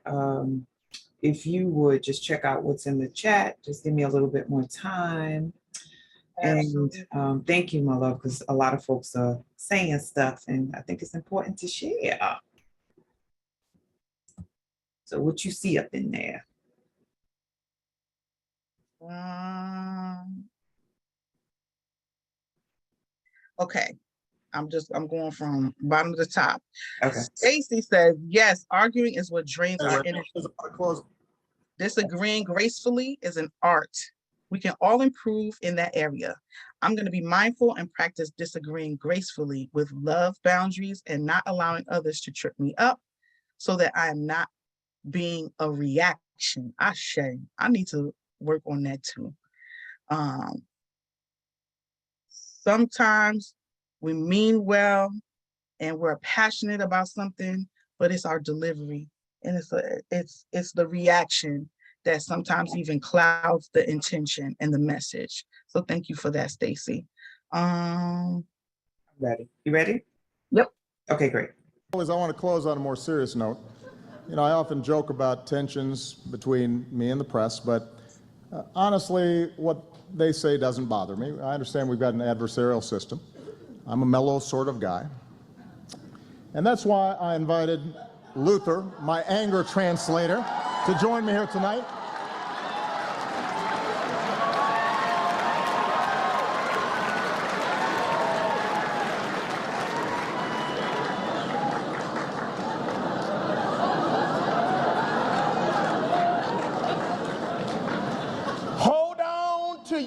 if you would just check out what's in the chat, just give me a little bit more time. Absolutely. And thank you, my love, because a lot of folks are saying stuff, and I think it's important to share. So what you see up in there? Okay, I'm going from bottom to the top. Okay. Stacy says, yes, arguing is what drains our energy. Disagreeing gracefully is an art. We can all improve in that area. I'm going to be mindful and practice disagreeing gracefully with love, boundaries, and not allowing others to trip me up, so that I am not being a reaction. I need to work on that too. Sometimes we mean well and we're passionate about something, but it's our delivery, and it's the reaction that sometimes even clouds the intention and the message. So thank you for that, Stacy. Ready? You ready? Yep. Okay, great. I want to close on a more serious note. You know, I often joke about tensions between me and the press, but honestly, what they say doesn't bother me. I understand we've got an adversarial system. I'm a mellow sort of guy. And that's why I invited Luther, my anger translator, to join me here tonight.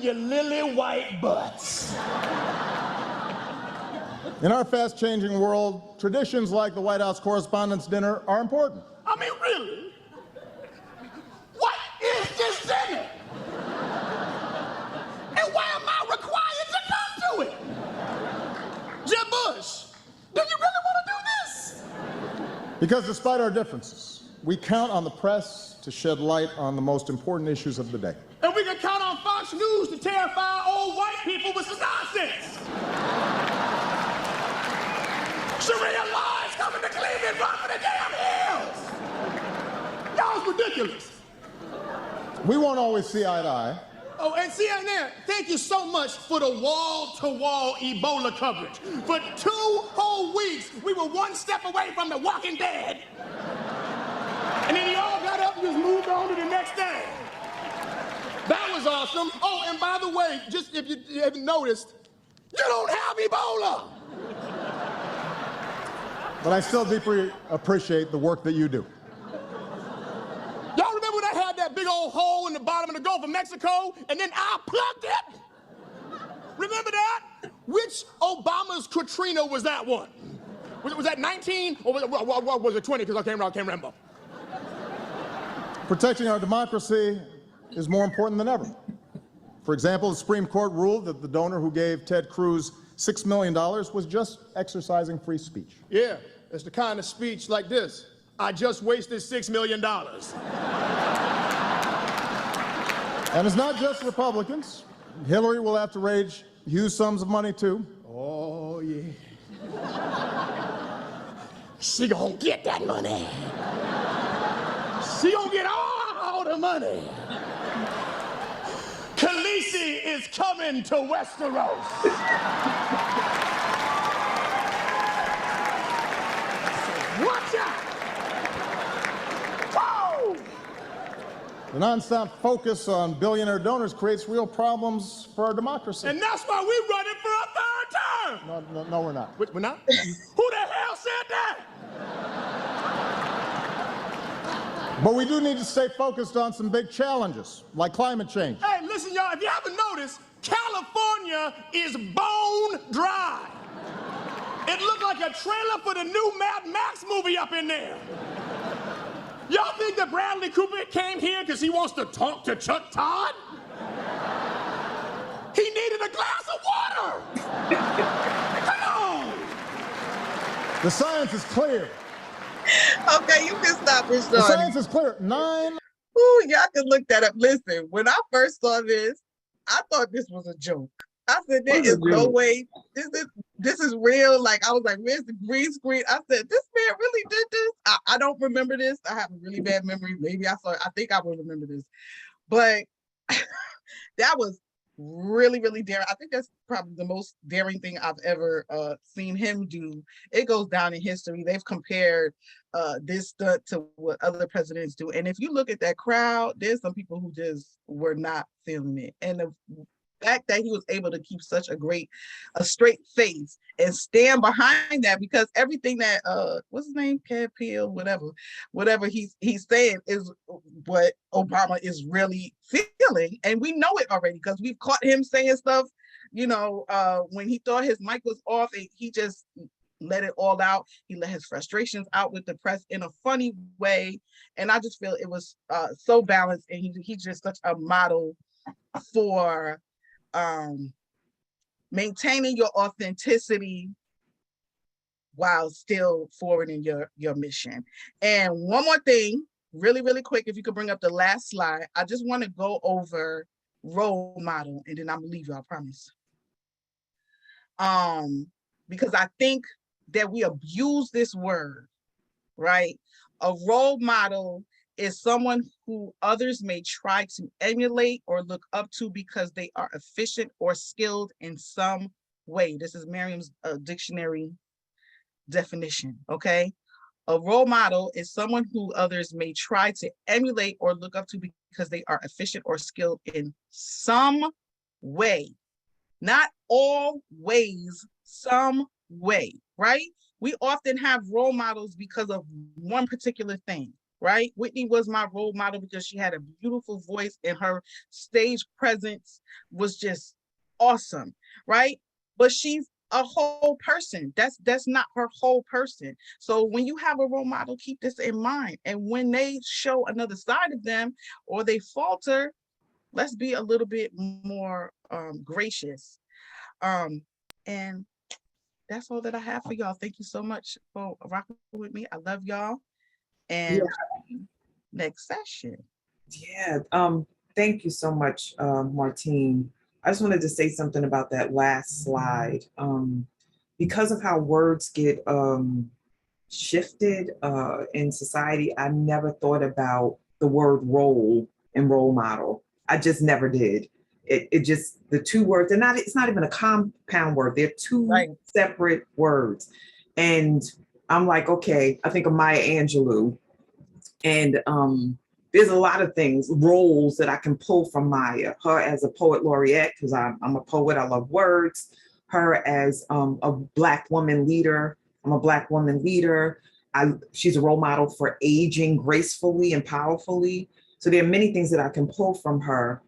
Your lily white butts. In our fast-changing world, traditions like the White House Correspondents' Dinner are important. I mean, really? What is this dinner? And why am I required to come to it? Jeb Bush, do you really want to do this? Because despite our differences, we count on the press to shed light on the most important issues of the day. And we can count on Fox News to terrify old white people with some nonsense. Sharia law is coming to Cleveland, run for the damn hills. Y'all's ridiculous. We won't always see eye to eye, Oh, and CNN, thank you so much for the wall-to-wall Ebola coverage. For 2 whole weeks, we were one step away from the Walking Dead. And then you all got up and just moved on to the next thing. That was awesome. Oh, and by the way, just if you haven't noticed, you don't have Ebola. But I still deeply appreciate the work that you do. Y'all remember when I had that big old hole in the bottom of the Gulf of Mexico, and then I plugged it? Remember that? Which Obama's Katrina was that one? Was that 19 or was it 20? Because I can't remember. Protecting our democracy is more important than ever. For example, the Supreme Court ruled that the donor who gave Ted Cruz $6 million was just exercising free speech. Yeah, it's the kind of speech like this. I just wasted $6 million. And it's not just Republicans. Hillary will have to raise huge sums of money too. Oh, yeah. She gonna get that money. She gonna get all the money. Khaleesi is coming to Westeros. Watch out! Whoa! The nonstop focus on billionaire donors creates real problems for our democracy. And that's why we're running for a third term. No, we're not. We're not? Who the hell said that? But we do need to stay focused on some big challenges, like climate change. Hey, listen, y'all, if you haven't noticed, California is bone dry. It looked like a trailer for the new Mad Max movie up in there. Y'all think that Bradley Cooper came here because he wants to talk to Chuck Todd? He needed a glass of water. Come on. The science is clear. Okay, you can stop it, The Sean. science is clear. Ooh, y'all can look that up. Listen, when I first saw this, I thought this was a joke. I said, there is no way this is real. Like, I was like, where's the green screen? I said, this man really did this. I don't remember this. I have a really bad memory. Maybe I think I will remember this. But that was really, really daring. I think that's probably the most daring thing I've ever seen him do. It goes down in history. They've compared this stunt to what other presidents do. And if you look at that crowd, there's some people who just were not feeling it. And the fact that he was able to keep such a straight face and stand behind that, because everything that what's his name, Kev Peel, whatever he's saying is what Obama is really feeling, and we know it already because we've caught him saying stuff, when he thought his mic was off, he just let it all out. He let his frustrations out with the press in a funny way, and I just feel it was so balanced, and he's just such a model for maintaining your authenticity while still forwarding your mission. And one more thing, really, really quick, if you could bring up the last slide, I just want to go over role model, and then I'm gonna leave you, I promise. Because I think that we abuse this word, right? A role model is someone who others may try to emulate or look up to because they are efficient or skilled in some way. This is Merriam's dictionary definition, okay? A role model is someone who others may try to emulate or look up to because they are efficient or skilled in some way. Not always, some way, right? We often have role models because of one particular thing, right? Whitney was my role model because she had a beautiful voice and her stage presence was just awesome, right? But she's a whole person. That's not her whole person. So when you have a role model, keep this in mind. And when they show another side of them or they falter, let's be a little bit more gracious. And that's all that I have for y'all. Thank you so much for rocking with me. I love y'all. And next session. Yeah, thank you so much, Martine. I just wanted to say something about that last slide. Because of how words get shifted in society, I never thought about the word role and role model. I just never did. it just, the two words, it's not even a compound word. They're two separate words. And I'm like, okay, I think of Maya Angelou, and there's a lot of things, roles that I can pull from Maya. Her as a poet laureate, because I'm a poet, I love words. Her as a Black woman leader. I'm a Black woman leader. She's a role model for aging gracefully and powerfully. So there are many things that I can pull from her.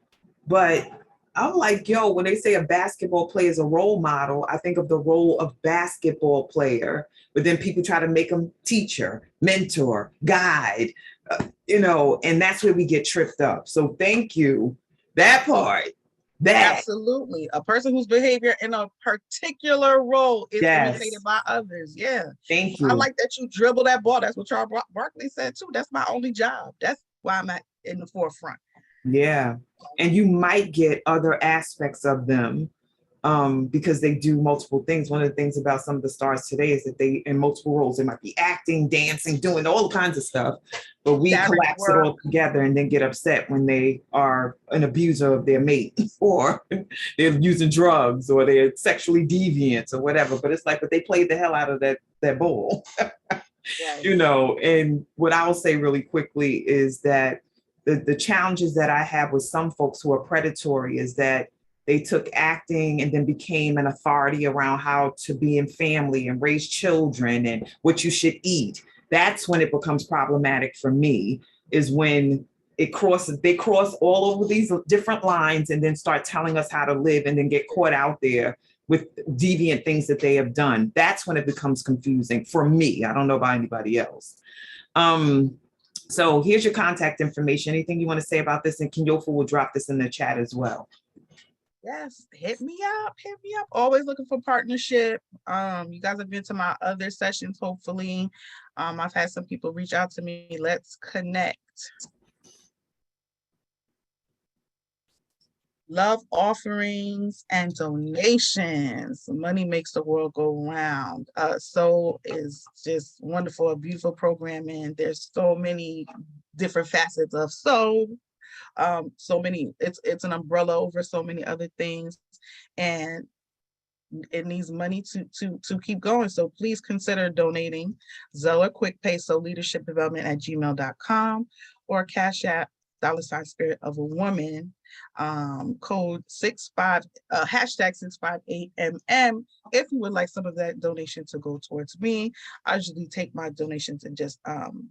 But I'm like, yo, when they say a basketball player is a role model, I think of the role of basketball player, but then people try to make them teacher, mentor, guide, and that's where we get tripped up. So thank you. That part. Absolutely. A person whose behavior in a particular role is imitated by others. Yeah. Thank you. I like that you dribble that ball. That's what Charles Barkley said too. That's my only job. That's why I'm in the forefront. Yeah. And you might get other aspects of them because they do multiple things. One of the things about some of the stars today is that they, in multiple roles, they might be acting, dancing, doing all kinds of stuff, but we collapse it all together and then get upset when they are an abuser of their mate, or they're using drugs, or they're sexually deviant or whatever. But it's like, but they played the hell out of that bowl. And what I'll say really quickly is that the challenges that I have with some folks who are predatory is that they took acting and then became an authority around how to be in family and raise children and what you should eat. That's when it becomes problematic for me, is when they cross all over these different lines and then start telling us how to live and then get caught out there with deviant things that they have done. That's when it becomes confusing for me. I don't know about anybody else. So here's your contact information. Anything you want to say about this? And Kenyofu will drop this in the chat as well. Yes, hit me up. Always looking for partnership. You guys have been to my other sessions, hopefully. I've had some people reach out to me. Let's connect. Love offerings and donations. Money makes the world go round. So is just wonderful, a beautiful programming. There's so many different facets of so many. It's an umbrella over so many other things, and it needs money to keep going. So please consider donating. Zelle QuickPay, so leadershipdevelopment@gmail.com, or Cash App $Spirit of a Woman, code hashtag 658MM. If you would like some of that donation to go towards me, I usually take my donations and just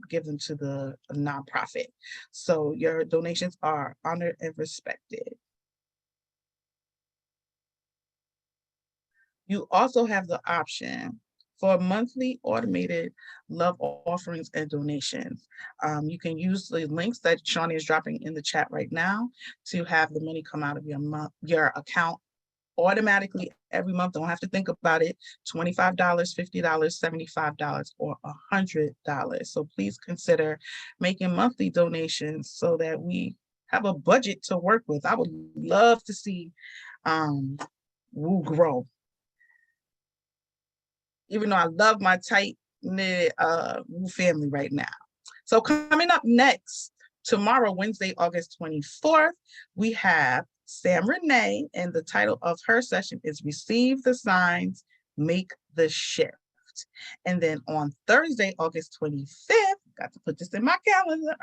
give them to the nonprofit. So your donations are honored and respected. You also have the option for monthly automated love offerings and donations. You can use the links that Shawnee is dropping in the chat right now to have the money come out of your account automatically every month. Don't have to think about it. $25, $50, $75, or $100. So please consider making monthly donations so that we have a budget to work with. I would love to see Woo grow. Even though I love my tight-knit family right now. So coming up next, tomorrow, Wednesday, August 24th, we have Sam Renee, and the title of her session is Receive the Signs, Make the Shift. And then on Thursday, August 25th, got to put this in my calendar,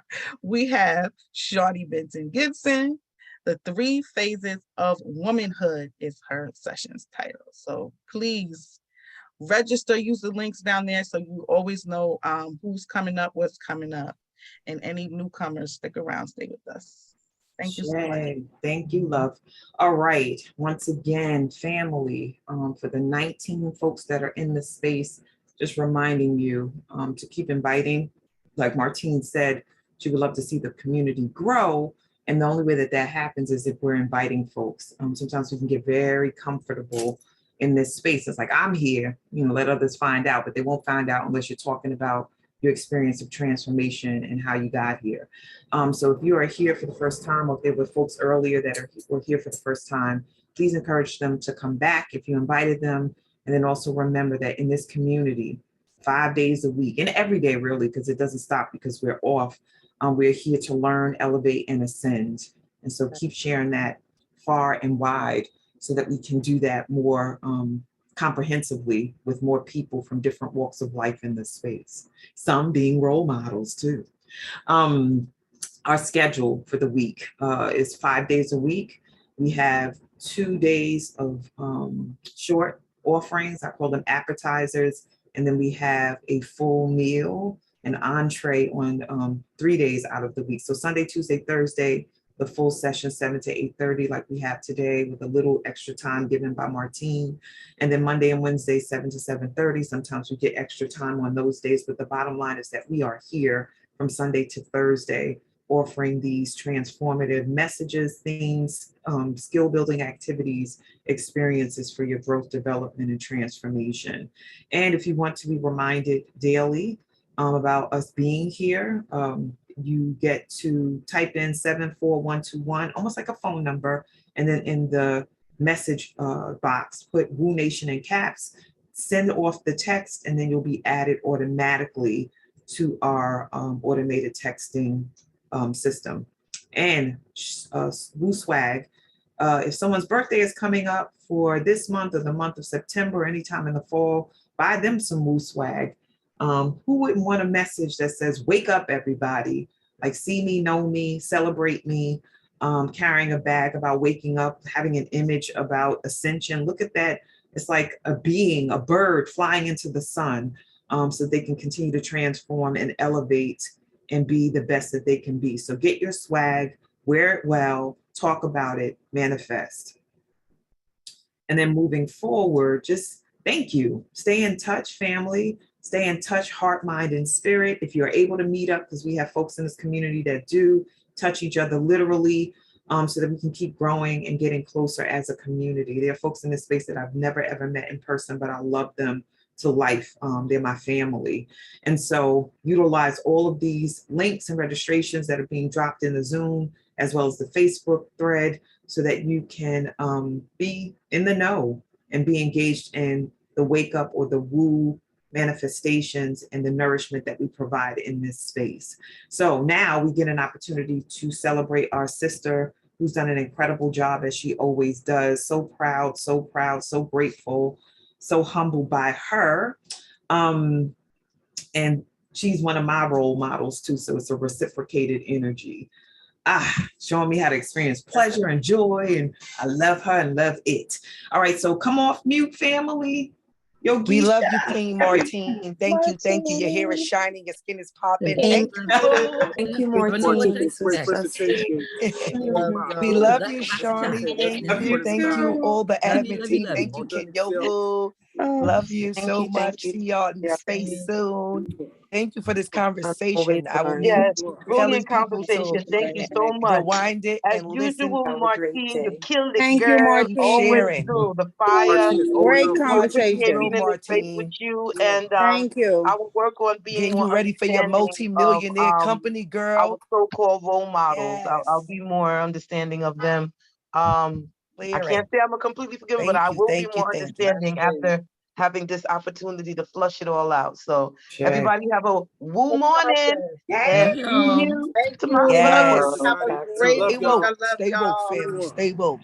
we have Shawnee Benton Gibson. The 3 Phases of Womanhood is her session's title. So please register, use the links down there so you always know who's coming up, what's coming up, and any newcomers, stick around, stay with us. Thank you so much. Thank you, love. All right, once again, family, for the 19 folks that are in the space, just reminding you to keep inviting. Like Martine said, she would love to see the community grow. And the only way that happens is if we're inviting folks. Sometimes we can get very comfortable in this space. It's like, I'm here, let others find out, but they won't find out unless you're talking about your experience of transformation and how you got here. So if you are here for the first time, or if there were folks earlier that were here for the first time, please encourage them to come back if you invited them. And then also remember that in this community, 5 days a week, and every day really, because it doesn't stop because we're off, we're here to learn, elevate, and ascend. And so keep sharing that far and wide so that we can do that more comprehensively with more people from different walks of life in this space, some being role models too. Our schedule for the week is 5 days a week. We have 2 days of short offerings. I call them appetizers. And then we have a full meal, an entree on 3 days out of the week. So Sunday, Tuesday, Thursday, the full session, 7 to 8:30, like we have today, with a little extra time given by Martine. And then Monday and Wednesday, 7 to 7:30. Sometimes we get extra time on those days, but the bottom line is that we are here from Sunday to Thursday, offering these transformative messages, themes, skill building activities, experiences for your growth, development, and transformation. And if you want to be reminded daily about us being here, you get to type in 74121, almost like a phone number, and then in the message box, put Woo Nation in caps, send off the text, and then you'll be added automatically to our automated texting system. And Woo Swag, if someone's birthday is coming up for this month or the month of September, anytime in the fall, buy them some Woo Swag. Who wouldn't want a message that says, wake up, everybody, like see me, know me, celebrate me, carrying a bag about waking up, having an image about ascension. Look at that. It's like a being, a bird flying into the sun, so they can continue to transform and elevate and be the best that they can be. So get your swag, wear it well, talk about it, manifest. And then moving forward, just thank you. Stay in touch, family. Stay in touch, heart, mind, and spirit. If you're able to meet up, because we have folks in this community that do touch each other literally, so that we can keep growing and getting closer as a community. There are folks in this space that I've never, ever met in person, but I love them to life. They're my family. And so utilize all of these links and registrations that are being dropped in the Zoom, as well as the Facebook thread, so that you can be in the know and be engaged in the wake up or the woo manifestations and the nourishment that we provide in this space. So now we get an opportunity to celebrate our sister who's done an incredible job, as she always does. So proud, so grateful, so humbled by her. And she's one of my role models too. So it's a reciprocated energy. Showing me how to experience pleasure and joy. And I love her and love it. All right, so come off mute, family. Yo, We love Geisha. you, Queen Martine. Thank you. Thank you. Your hair is shining. Your skin is popping. Thank Thank you. Thank you, Martine. This is just We love you, Shawnee. Thank Love you. you Thank you, too. all the admin team. Thank you, Kid Yobu. Love you thank so you, thank much. you. See y'all in space soon. Thank you for this conversation. I will learn. be Yes, telling brilliant people to conversation. Thank you so much. rewind it As and listen usual, Have a great Martine, you day. killed it, Thank you, girl. keep Martine. Always sharing. do. The fire. Great It's always here conversation. being in the space with you. And Thank you. I will work on being Getting more you ready for your understanding of multi-millionaire company, our girl. so-called role models. I'll Yes. be more understanding of them. I Clearing. can't say I'm a completely forgiven, but I will be more understanding after having this opportunity to flush it all out. So everybody have a woo morning and see you tomorrow. Yes. Have a great Stay week. woke. I love Stay woke, y'all. family. Stay woke.